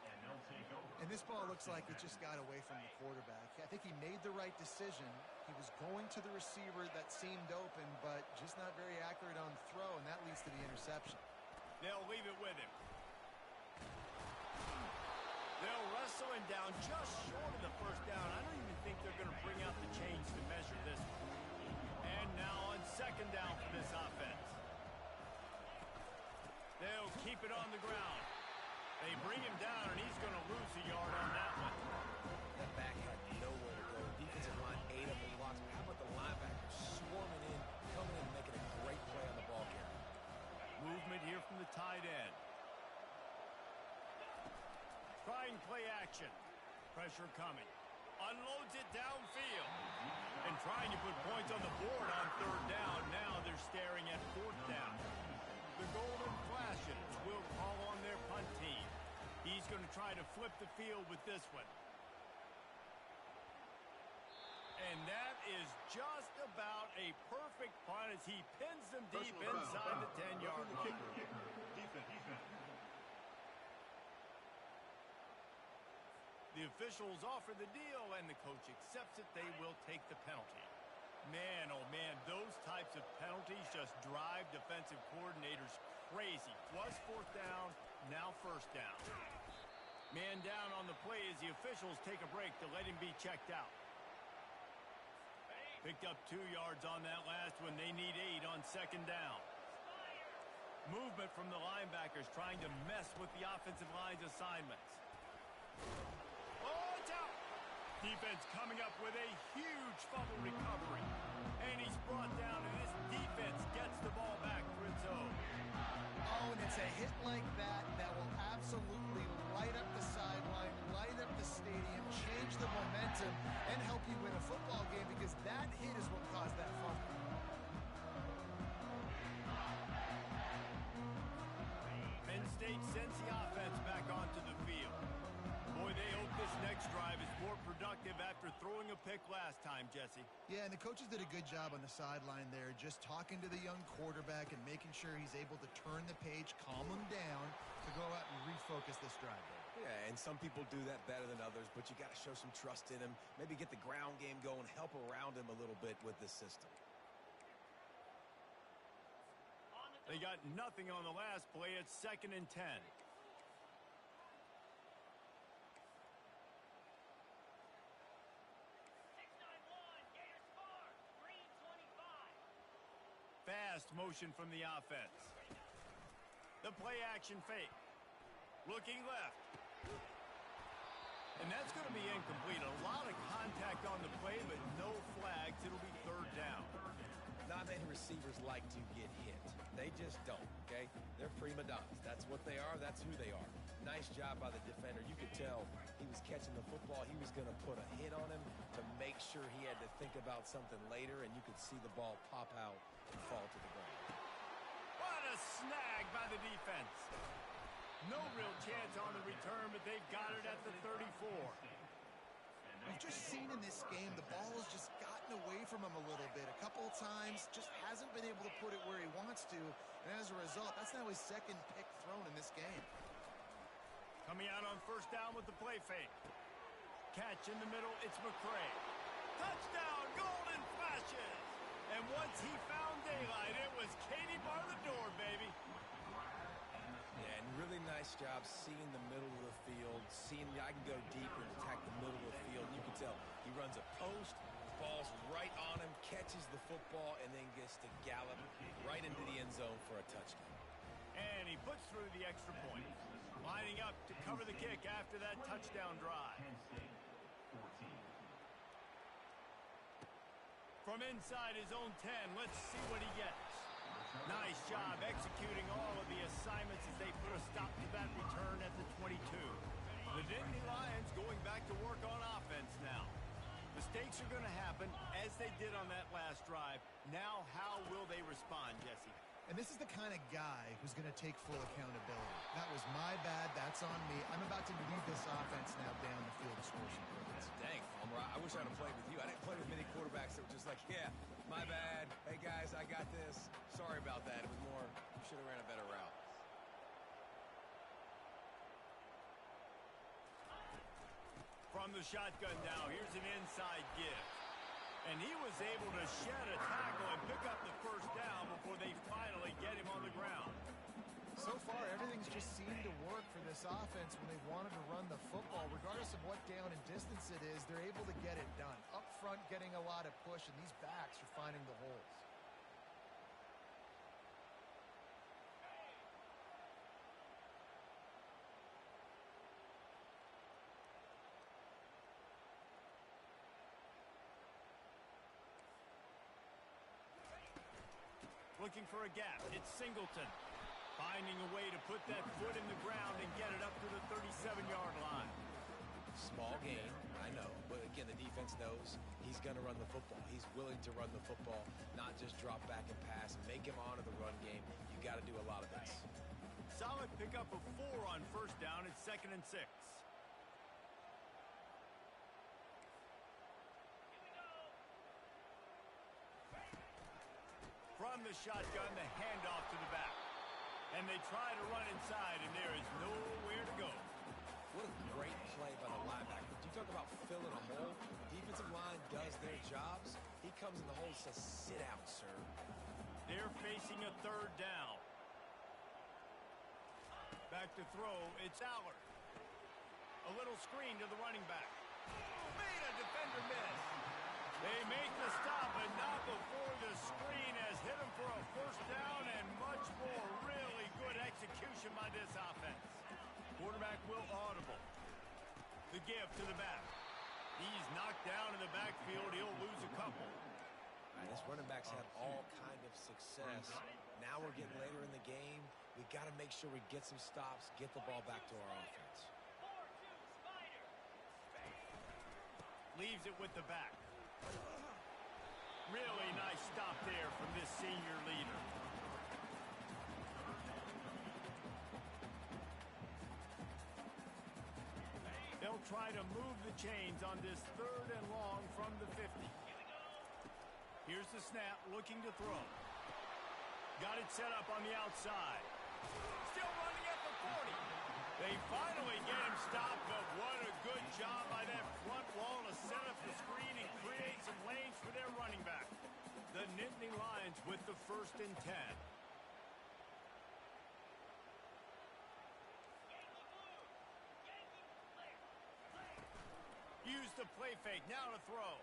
And this ball looks like it just got away from the quarterback. I think he made the right decision. He was going to the receiver that seemed open, but just not very accurate on the throw, and that leads to the interception. They'll leave it with him. They'll wrestle him down just short of the first down. I don't even think they're going to bring out the chains to measure this one. And now on second down for this offense. They'll keep it on the ground. They bring him down, and he's going to lose a yard on that one. That back had nowhere to go. Defensive line ate up the blocks. How about the linebackers swarming in, coming in, and making a great play on the ball carrier? Movement here from the tight end. Trying play action. Pressure coming. Unloads it downfield. And trying to put points on the board on third down. Now they're staring at fourth down. The golden flashes will call on their punt team. He's going to try to flip the field with this one. And that is just about a perfect punt as he pins them deep inside the 10-yard line. Defense. The officials offer the deal, and the coach accepts it. They will take the penalty. Man, oh man, those types of penalties just drive defensive coordinators crazy. Was fourth down, now first down. Man down on the play as the officials take a break to let him be checked out. Picked up 2 yards on that last one. They need 8 on second down. Movement from the linebackers trying to mess with the offensive line's assignments. Oh, it's out! Defense coming up with a huge fumble recovery. And he's brought down, and this defense gets the ball back for its own. Oh, and it's a hit like that that will absolutely light up the sideline, light up the stadium, change the momentum, and help you win a football game because that hit is what caused that fumble. Penn State sends the offense back onto the field. Boy, they hope this next drive is more productive after throwing a pick last time, Jesse. Yeah, and the coaches did a good job on the sideline there, just talking to the young quarterback and making sure he's able to turn the page, calm him down to go out and refocus this drive. Yeah, and some people do that better than others, but you got to show some trust in him, maybe get the ground game going, help around him a little bit with this system. They got nothing on the last play. It's 2nd and 10. Fast motion from the offense. The play action fake. Looking left. And that's going to be incomplete. A lot of contact on the play, but no flags. It'll be third down. Not many receivers like to get hit. They just don't, okay? They're prima donnas. That's what they are. That's who they are. Nice job by the defender. You could tell he was catching the football. He was going to put a hit on him to make sure he had to think about something later, and you could see the ball pop out and fall to the ground. What a snag by the defense. No real chance on the return, but they've got it at the 34. We've just seen in this game the ball has just gotten away from him a little bit. A couple of times, just hasn't been able to put it where he wants to. And as a result, that's now his second pick thrown in this game. Coming out on first down with the play fake. Catch in the middle, it's McCray. Touchdown, golden flashes. And once he found daylight, it was Katie bar the door, baby. Yeah, and really nice job seeing the middle of the field, seeing I can go deep and attack the middle of the field. You can tell he runs a post, ball's right on him, catches the football, and then gets to gallop right into the end zone for a touchdown. And he puts through the extra point. Lining up to cover the kick after that touchdown drive. From inside his own 10, let's see what he gets. Nice job executing all of the assignments as they put a stop to that return at the 22. The Nittany Lions going back to work on offense now. Mistakes are going to happen as they did on that last drive. Now how will they respond, Jesse? And this is the kind of guy who's going to take full accountability. That was my bad. That's on me. I'm about to lead this offense now down the field to score some points. Dang, Homer, I wish I'd have played with you. I didn't play with many quarterbacks that were just like, yeah, my I got this. Sorry about that. It was more, you should have ran a better route. From the shotgun now, here's an inside give. And he was able to shed a tackle and pick up the first down before they finally get him on the ground. So far, everything's just seemed to work for this offense when they wanted to run the football. Regardless of what down and distance it is, they're able to get it done. Up front, getting a lot of push, and these backs are finding the holes. Looking for a gap. It's Singleton. Finding a way to put that foot in the ground and get it up to the 37-yard line. Small gain, I know. But again, the defense knows he's going to run the football. He's willing to run the football, not just drop back and pass. Make him honor the run game. You got to do a lot of this. Solid pickup of 4 on first down. It's 2nd and 6. From the shotgun, the handoff to the back. And they try to run inside, and there is nowhere to go. What a great play by the linebacker. You talk about filling a hole. Defensive line does their jobs. He comes in the hole and says, sit out, sir. They're facing a 3rd down. Back to throw, it's Allard. A little screen to the running back. Made a defender miss. They make the stop, and not before the screen has hit him for a first down, and much more really good execution by this offense. Quarterback will audible. The give to the back. He's knocked down in the backfield. He'll lose a couple. All right, this running back's had all kind of success. Now we're getting later in the game. We got to make sure we get some stops, get the ball back to our offense. Leaves it with the back. Really nice stop there from this senior leader. They'll try to move the chains on this 3rd and long from the 50. Here's the snap, looking to throw. Got it set up on the outside. Still running at the 40. They finally get him stopped, but what a good job by that front wall to set up the screen and create some lanes for their running back. The Nittany Lions with the 1st and 10. Use the play fake, now to throw.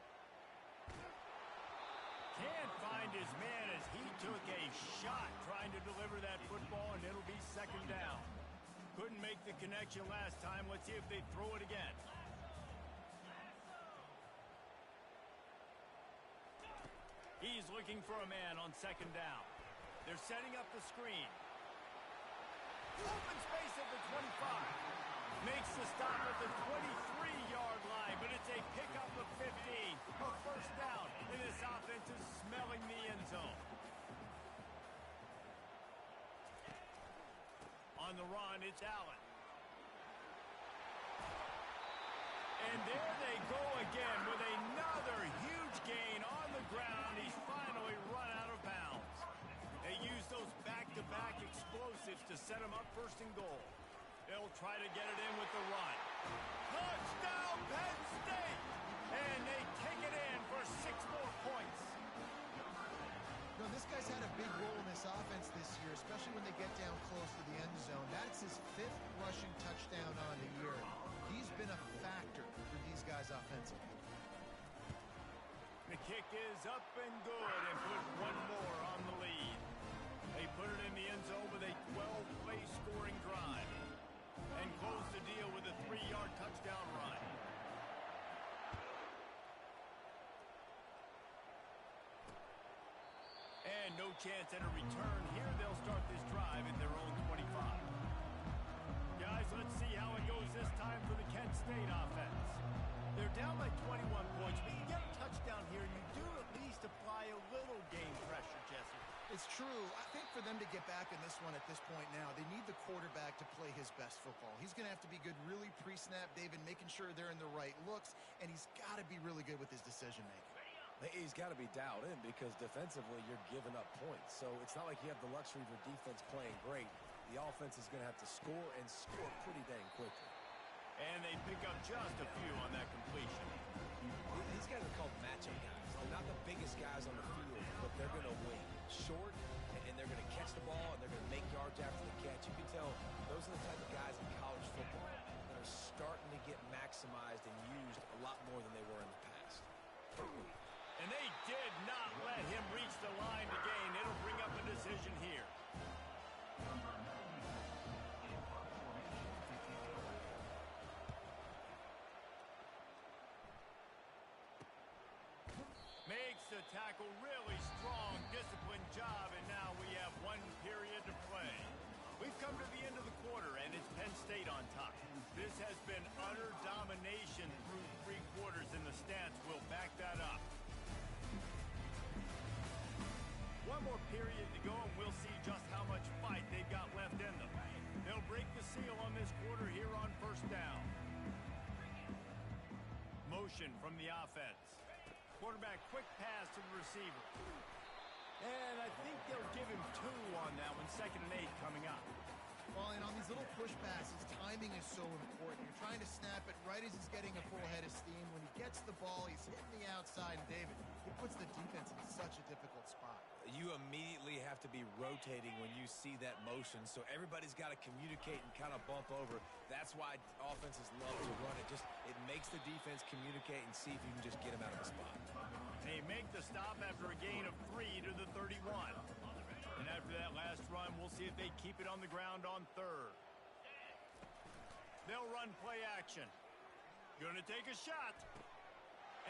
Can't find his man as he took a shot trying to deliver that football, and it'll be 2nd down. Couldn't make the connection last time. Let's see if they throw it again. He's looking for a man on 2nd down. They're setting up the screen. Open space at the 25. Makes the stop at the 23-yard line, but it's a pickup of 15. A first down, and this offense is smelling the end zone. On the run, it's Allen. And there they go again with another huge gain on the ground. He's finally run out of bounds. They use those back-to-back explosives to set him up 1st and goal. They'll try to get it in with the run. Touchdown, Penn State! And they take it in for 6 more points. No, this guy's had a big role in this offense this year, especially when they get down close to the end zone. That's his 5th rushing touchdown on the year. He's been a factor for these guys offensively. The kick is up and good, and put 1 more on the lead. They put it in the end zone with a 12-play scoring drive and close the deal with a 3-yard touchdown run. And no chance at a return here. They'll start this drive at their own 25. Guys, let's see how it goes this time for the Kent State offense. They're down by 21 points, but you get a touchdown here, you do at least apply a little game pressure, Jesse. It's true. I think for them to get back in this one at this point now, they need the quarterback to play his best football. He's going to have to be good really pre-snap, David, making sure they're in the right looks, and he's got to be really good with his decision-making. He's got to be dialed in because defensively you're giving up points. So it's not like you have the luxury of your defense playing great. The offense is going to have to score and score pretty dang quickly. And they pick up just a few on that completion. These guys are called matchup guys. They're not the biggest guys on the field, but they're going to win. Short, and they're going to catch the ball, and they're going to make yards after the catch. You can tell those are the type of guys in college football that are starting to get maximized and used a lot more than they were in the past. And they did not let him reach the line to gain. It'll bring up a decision here. Makes the tackle really strong, disciplined job, and now we have 1 period to play. We've come to the end of the quarter, and it's Penn State on top. This has been utter domination through 3 quarters, and the stats will back that up. 1 more period to go, and we'll see just how much fight they've got left in them. They'll break the seal on this quarter here on first down. Motion from the offense. Quarterback, quick pass to the receiver. And I think they'll give him 2 on that one. 2nd and 8 coming up. Well, and on these little push passes, timing is so important. You're trying to snap it right as he's getting a full head of steam. When he gets the ball, he's hitting the outside. And, David, it puts the defense in such a difficult spot. You immediately have to be rotating when you see that motion, so everybody's got to communicate and kind of bump over. That's why offenses love to run it. It makes the defense communicate and see if you can just get him out of the spot. They make the stop after a gain of 3 to the 31. And after that last run, we'll see if they keep it on the ground on 3rd. They'll run play action. Gonna take a shot.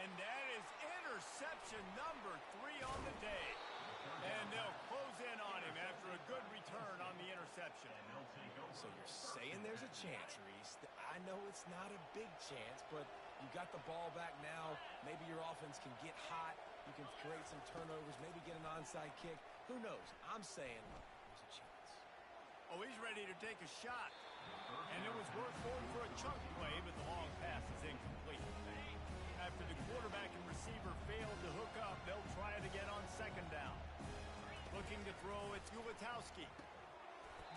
And that is interception number 3 on the day. And they'll close in on him after a good return on the interception. So you're saying there's a chance, Reese. I know it's not a big chance, but you got the ball back now. Maybe your offense can get hot. You can create some turnovers, maybe get an onside kick. Who knows? I'm saying there's a chance. Oh, he's ready to take a shot. And it was worth going for a chunk play, but the long pass is incomplete. After the quarterback and receiver failed to hook up, they'll try it again on 2nd down. Looking to throw, it's Gulitowski.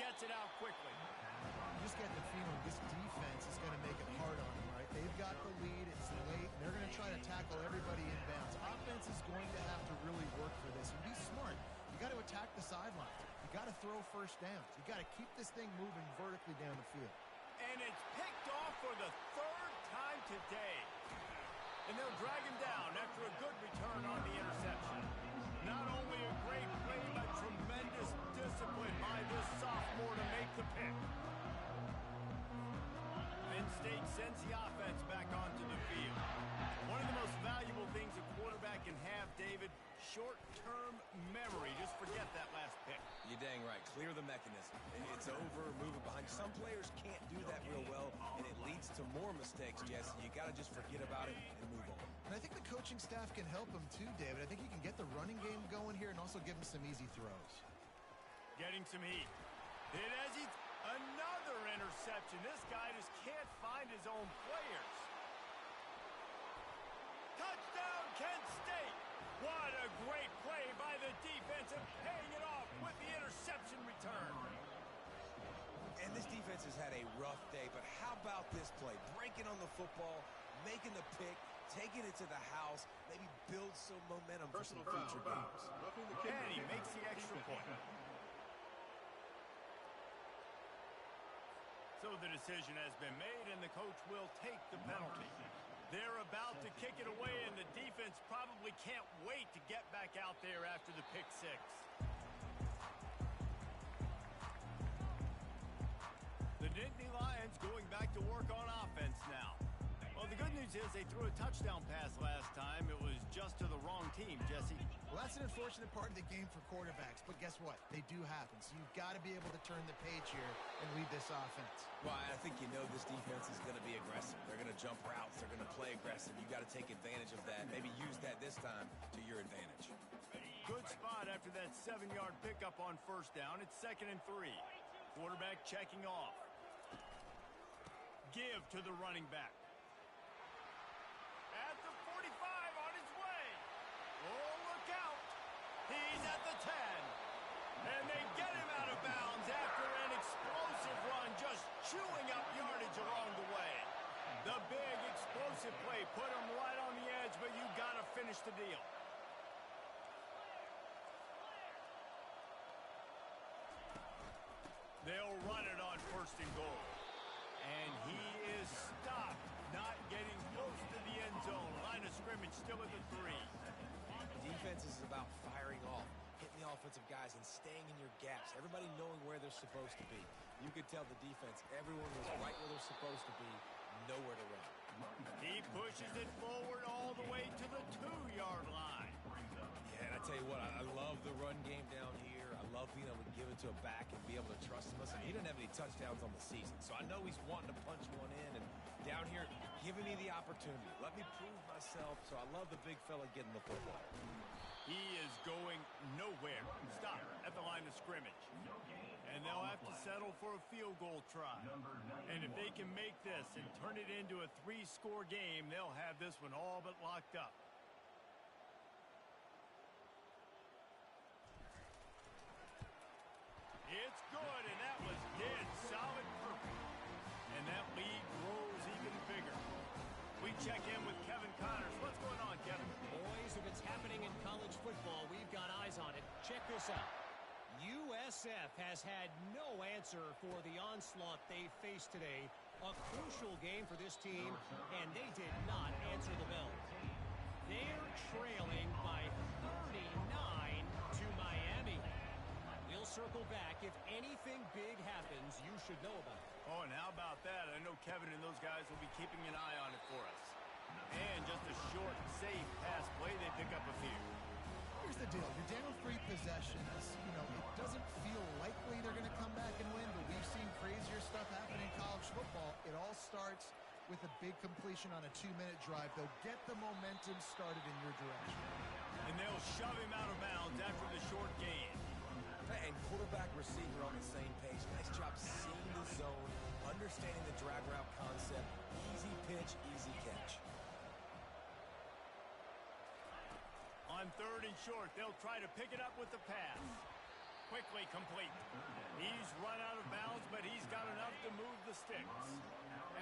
Gets it out quickly. You just get the feeling this defense is going to make it hard on them, right? They've got the lead, it's late, and they're going to try to tackle everybody inbounds. Offense is going to have to really work for this and be smart. You got to attack the sidelines. You got to throw first downs. You got to keep this thing moving vertically down the field. And it's picked off for the 3rd time today. And they'll drag him down after a good return on the interception. Not only a great play, but tremendous discipline by this sophomore to make the pick. Penn State sends the offense back onto the field. One of the most valuable things a quarterback can have, David, short-term memory. Just forget that last pick. You're dang right. Clear the mechanism. It's over, move it behind. Some players can't do that real well, and it leads to more mistakes, Jesse. You got to just forget about it and move on. And I think the coaching staff can help him too, David. I think he can get the running game going here and also give him some easy throws. Getting some heat. It has another interception. This guy just can't find his own players. Touchdown, Kent State. What a great play by the defense and paying it off with the interception return. And this defense has had a rough day, but how about this play? Breaking on the football, making the pick, taking it to the house, maybe build some momentum for some future games. And he makes the extra point. So the decision has been made, and the coach will take the penalty. They're about to kick it away, and the defense probably can't wait to get back out there after the pick 6. The Nittany Lions going back to work on offense now. Well, the good news is they threw a touchdown pass last time. It was just to the wrong team, Jesse. Well, that's an unfortunate part of the game for quarterbacks, but guess what? They do happen, so you've got to be able to turn the page here and lead this offense. Well, I think you know this defense is going to be aggressive. They're going to jump routes. They're going to play aggressive. You got to take advantage of that. Maybe use that this time to your advantage. Good spot after that 7-yard pickup on first down. It's 2nd and 3. Quarterback checking off. Give to the running back. At the 45 on his way. 10. And they get him out of bounds after an explosive run, just chewing up yardage along the way. The big explosive play put him right on the edge, but you got to finish the deal. They'll run it on 1st and goal. And he is stopped, not getting close to the end zone. Line of scrimmage still at the 3. Defense is about firing off, hitting the offensive guys and staying in your gaps. Everybody knowing where they're supposed to be. You could tell the defense, everyone was right where they're supposed to be, nowhere to run. He pushes it forward all the way to the 2-yard line. Yeah, and I tell you what, I love the run game down here. I love being able to give it to a back and be able to trust him. Listen, he didn't have any touchdowns on the season, so I know he's wanting to punch one in. And down here, giving me the opportunity. Let me prove myself. So I love the big fella getting the football. He is going nowhere. Stop at the line of scrimmage. And they'll have to settle for a field goal try. And if they can make this and turn it into a 3-score game, they'll have this one all but locked up. It's good, and that was dead solid perfect. And that lead grows even bigger. We check in with Kevin Connors. What's going on, Kevin? Boys, if it's happening in college football, we've got eyes on it. Check this out. USF has had no answer for the onslaught they faced today. A crucial game for this team, and they did not answer the bell. They're trailing by 39 to Miami. We'll circle back. If anything big happens, you should know about it. Oh, and how about that? I know Kevin and those guys will be keeping an eye on it for us. And just a short, safe pass play, they pick up a few. Here's the deal. You're down 3 possessions. You know, it doesn't feel likely they're going to come back and win, but we've seen crazier stuff happen in college football. It all starts with a big completion on a 2-minute drive. They'll get the momentum started in your direction. And they'll shove him out of bounds after the short gain. And quarterback, receiver on the same page. Nice job seeing the zone, understanding the drag route concept. Easy pitch, easy catch. On 3rd and short, they'll try to pick it up with the pass. Quickly complete. He's run out of bounds, but he's got enough to move the sticks.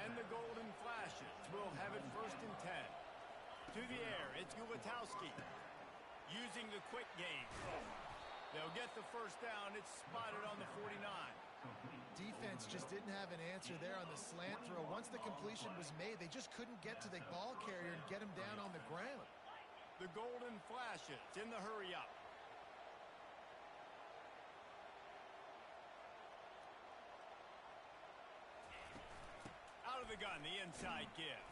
And the golden flashes will have it 1st and 10. To the air, it's Gulatowski using the quick game. They'll get the 1st down. It's spotted on the 49. Defense just didn't have an answer there on the slant throw. Once the completion was made, they just couldn't get to the ball carrier and get him down on the ground. The golden flashes in the hurry up. Out of the gun, the inside give.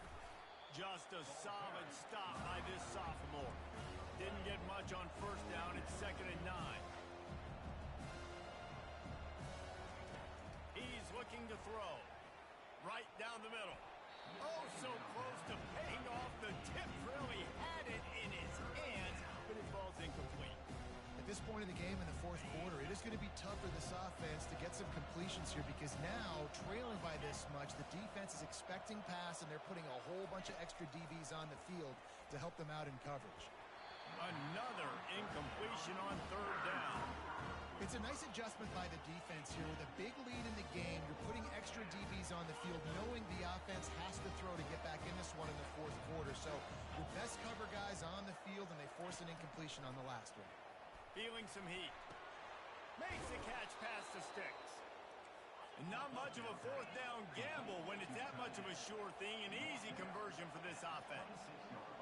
Just a solid stop by this sophomore. Didn't get much on 1st down. It's 2nd and 9. He's looking to throw. Right down the middle. Oh, so close to paying off. The tip really had it in his hands, but it falls incomplete. At this point in the game in the 4th quarter, it is going to be tough for this offense to get some completions here because now, trailing by this much, the defense is expecting pass, and they're putting a whole bunch of extra DBs on the field to help them out in coverage. Another incompletion on 3rd down. It's a nice adjustment by the defense here. With a big lead in the game, you're putting extra DBs on the field, knowing the offense has to throw to get back in this one in the 4th quarter. So your best cover guys on the field, and they force an incompletion on the last one. Feeling some heat. Makes the catch past the sticks. Not much of a 4th down gamble when it's that much of a sure thing. An easy conversion for this offense.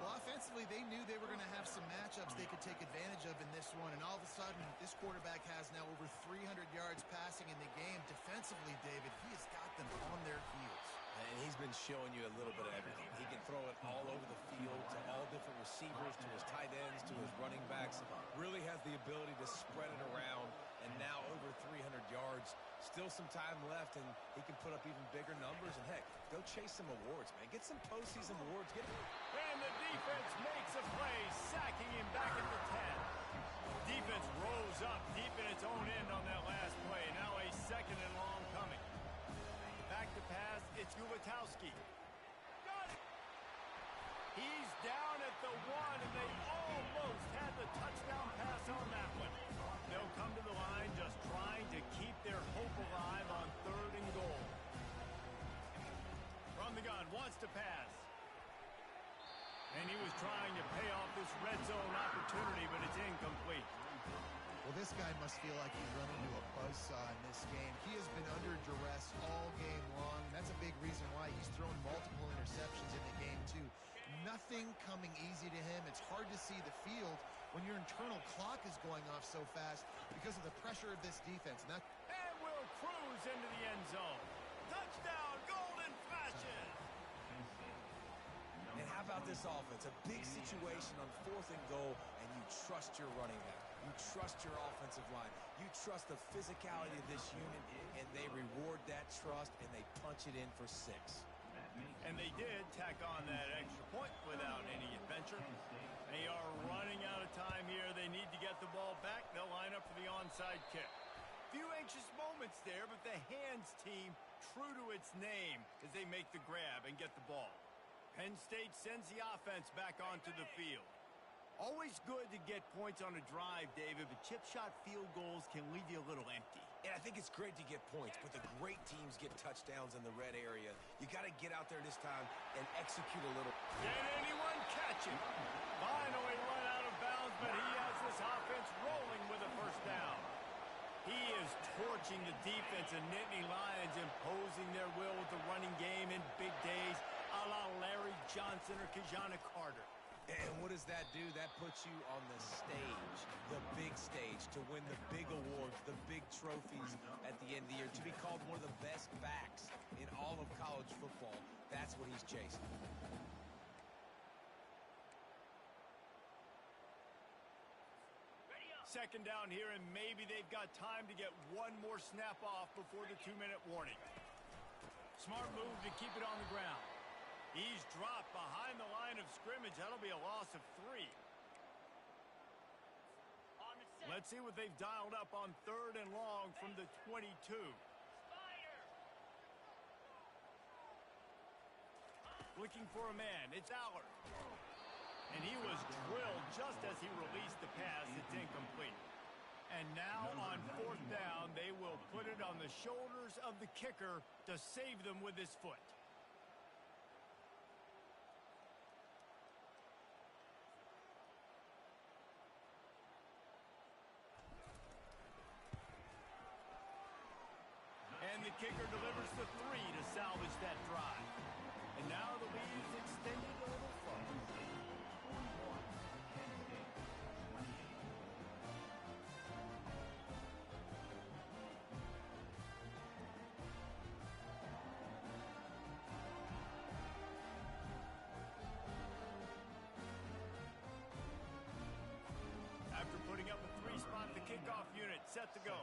Well, offensively, they knew they were going to have some matchups they could take advantage of in this one, and all of a sudden, this quarterback has now over 300 yards passing in the game. Defensively, David, he has got them on their heels. And he's been showing you a little bit of everything. He can throw it all over the field to all different receivers, to his tight ends, to his running backs. Really has the ability to spread it around, and now over 300 yards. Still some time left, and he can put up even bigger numbers. And, heck, go chase some awards, man. Get some postseason awards. And the defense makes a play, sacking him back at the 10. Defense rose up deep in its own end on that last play. Now a 2nd and long coming. Back to pass, it's Gulatowski. Got it! He's down at the 1, and they almost had the touchdown pass on that one. trying to keep their hope alive on 3rd and goal. From the gun, wants to pass. And he was trying to pay off this red zone opportunity, but it's incomplete. Well, this guy must feel like he's run into a buzzsaw in this game. He has been under duress all game long, and that's a big reason why he's thrown multiple interceptions in the game, too. Nothing coming easy to him. It's hard to see the field when your internal clock is going off so fast because of the pressure of this defense. And will cruise into the end zone. Touchdown, Golden Flashes! And how about this offense? A big situation on 4th and goal, and you trust your running back. You trust your offensive line. You trust the physicality of this unit, and they reward that trust, and they punch it in for 6. And they did tack on that extra point without any adventure. They are running out of time here. They need to get the ball back. They'll line up for the onside kick. Few anxious moments there, but the hands team true to its name as they make the grab and get the ball. Penn State sends the offense back onto the field. Always good to get points on a drive, David, but chip shot field goals can leave you a little empty. And I think it's great to get points, but the great teams get touchdowns in the red area. You got to get out there this time and execute a little. Can anyone catch it? Finally run out of bounds, but he has this offense rolling with a first down. He is torching the defense of Nittany Lions, imposing their will with the running game in big days, a la Larry Johnson or Kajana Carter. And what does that do? That puts you on the stage, the big stage, to win the big awards, the big trophies at the end of the year, to be called one of the best backs in all of college football. That's what he's chasing. Second down here, and maybe they've got time to get one more snap off before the 2-minute warning. Smart move to keep it on the ground. He's dropped behind the line of scrimmage. That'll be a loss of 3. Let's see what they've dialed up on 3rd and long from the 22. Looking for a man. It's Allard. And he was drilled just as he released the pass. It's incomplete. And now on 4th down, they will put it on the shoulders of the kicker to save them with his foot. And the kicker delivers the 3 to salvage that drive. And now the lead is extended a little further. After putting up a 3-spot, the kickoff unit set to go.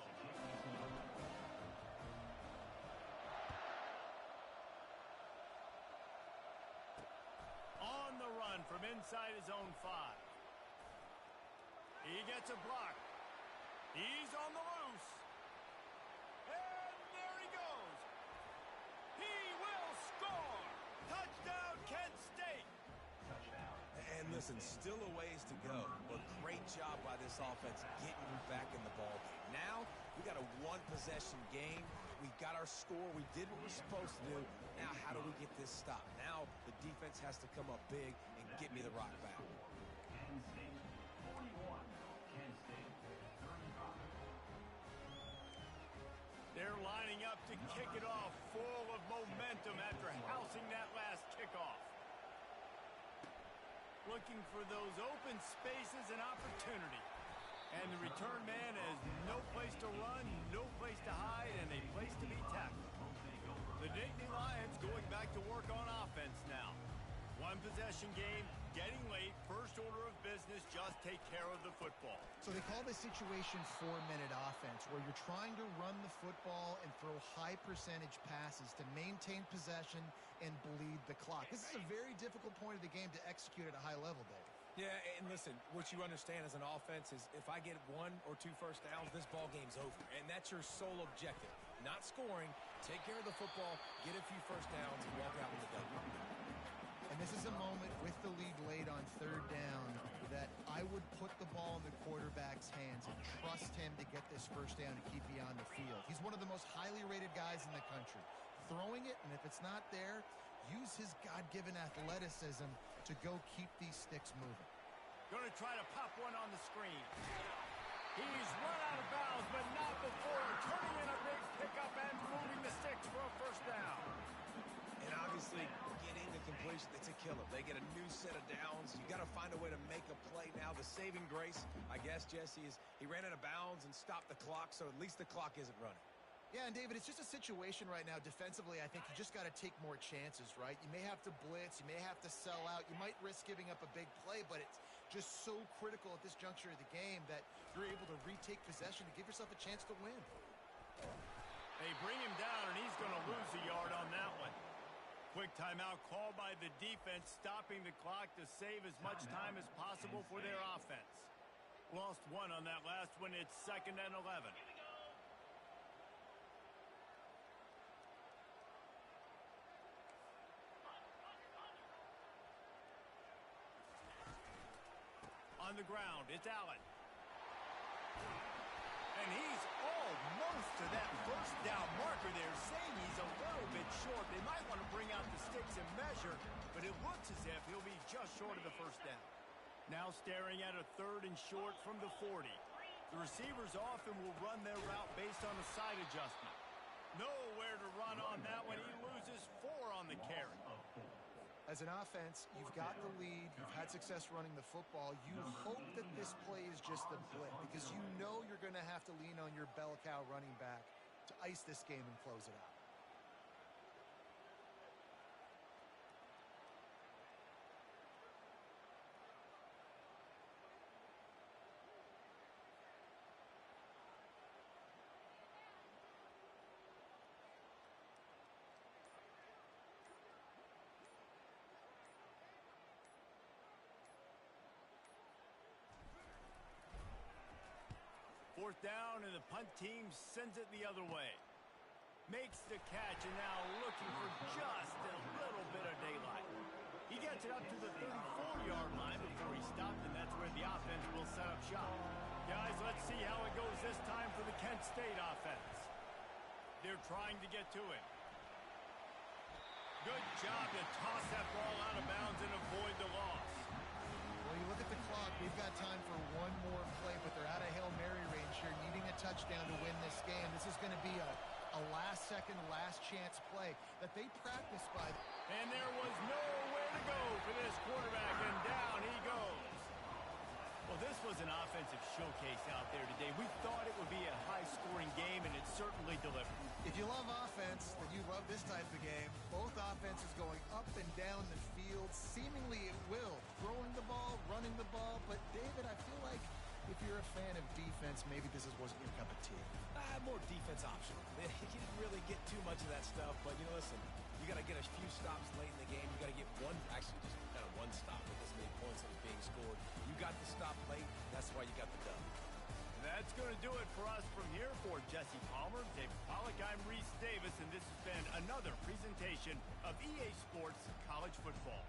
On the run from inside his own 5. He gets a block. He's on the loose. And there he goes. He will score. Touchdown, Kent State. And listen, still a ways to go, but great job by this offense getting you back in the ball game. Now, we got a 1-possession game. We got our score. We did what we're supposed to do. Now, how do we get this stopped? Now, the defense has to come up big and get me the rock back. Penn State 41, Penn State 35. They're lining up to kick it off, full of momentum after housing that last kickoff. Looking for those open spaces and opportunity. And the return man has no place to run, no place to hide, and a place to be tackled. The Nittany Lions going back to work on offense now. 1-possession game, getting late, first order of business, just take care of the football. So they call this situation 4-minute offense, where you're trying to run the football and throw high percentage passes to maintain possession and bleed the clock. This is a very difficult point of the game to execute at a high level, Dave. Yeah, and listen, what you understand as an offense is if I get 1 or 2 first downs, this ball game's over. And that's your sole objective. Not scoring, take care of the football, get a few first downs, and walk out with the W. And this is a moment with the lead late on 3rd down that I would put the ball in the quarterback's hands and trust him to get this first down and keep you on the field. He's one of the most highly rated guys in the country. Throwing it, and if it's not there, use his God-given athleticism to go keep these sticks moving. Going to try to pop one on the screen. He's run out of bounds, but not before turning in a big pickup and moving the sticks for a first down. And obviously, getting the completion, it's a killer. They get a new set of downs. You got to find a way to make a play now. The saving grace, I guess, Jesse, is he ran out of bounds and stopped the clock, so at least the clock isn't running. Yeah, and David, it's just a situation right now defensively. I think you just got to take more chances, right? You may have to blitz. You may have to sell out. You might risk giving up a big play, but it's just so critical at this juncture of the game that you're able to retake possession to give yourself a chance to win. They bring him down, and he's going to lose a yard on that one. Quick timeout called by the defense, stopping the clock to save as much time as possible for their offense. Lost one on that last one. It's 2nd and 11. On the ground, it's Allen. And he's almost to that first down marker there, saying he's a little bit short. They might want to bring out the sticks and measure, but it looks as if he'll be just short of the first down. Now staring at a 3rd and short from the 40. The receivers often will run their route based on a side adjustment. Nowhere to run on that one. He loses 4 on the carry. As an offense, you've got the lead. You've had success running the football. You hope that this play is just a blip because you know you're going to have to lean on your bell cow running back to ice this game and close it out. Fourth down, and the punt team sends it the other way. Makes the catch, and now looking for just a little bit of daylight. He gets it up to the 34-yard line before he stopped, and that's where the offense will set up shop. Guys, let's see how it goes this time for the Kent State offense. They're trying to get to him. Good job to toss that ball out of bounds and avoid the loss. Well, you look at the clock, we've got time for one more play, but they're out of Hail Mary range here, needing a touchdown to win this game. This is going to be a last-second, last-chance play that they practice by. And there was nowhere to go for this quarterback, and down he goes. Well, this was an offensive showcase out there today. We thought it would be a high-scoring game, and it certainly delivered. If you love offense, then you love this type of game. Both offenses going up and down the field, seemingly at will. Throwing the ball, running the ball. But, David, I feel like if you're a fan of defense, maybe this wasn't your cup of tea. More defense optional. You didn't really get too much of that stuff, but, listen, you got to get a few stops late in the game. You got to get just kind of one stop with this many points that was being scored. You got the stop late. That's why you got the dub. That's going to do it for us from here. For Jesse Palmer, David Pollack, I'm Reese Davis, and this has been another presentation of EA Sports College Football.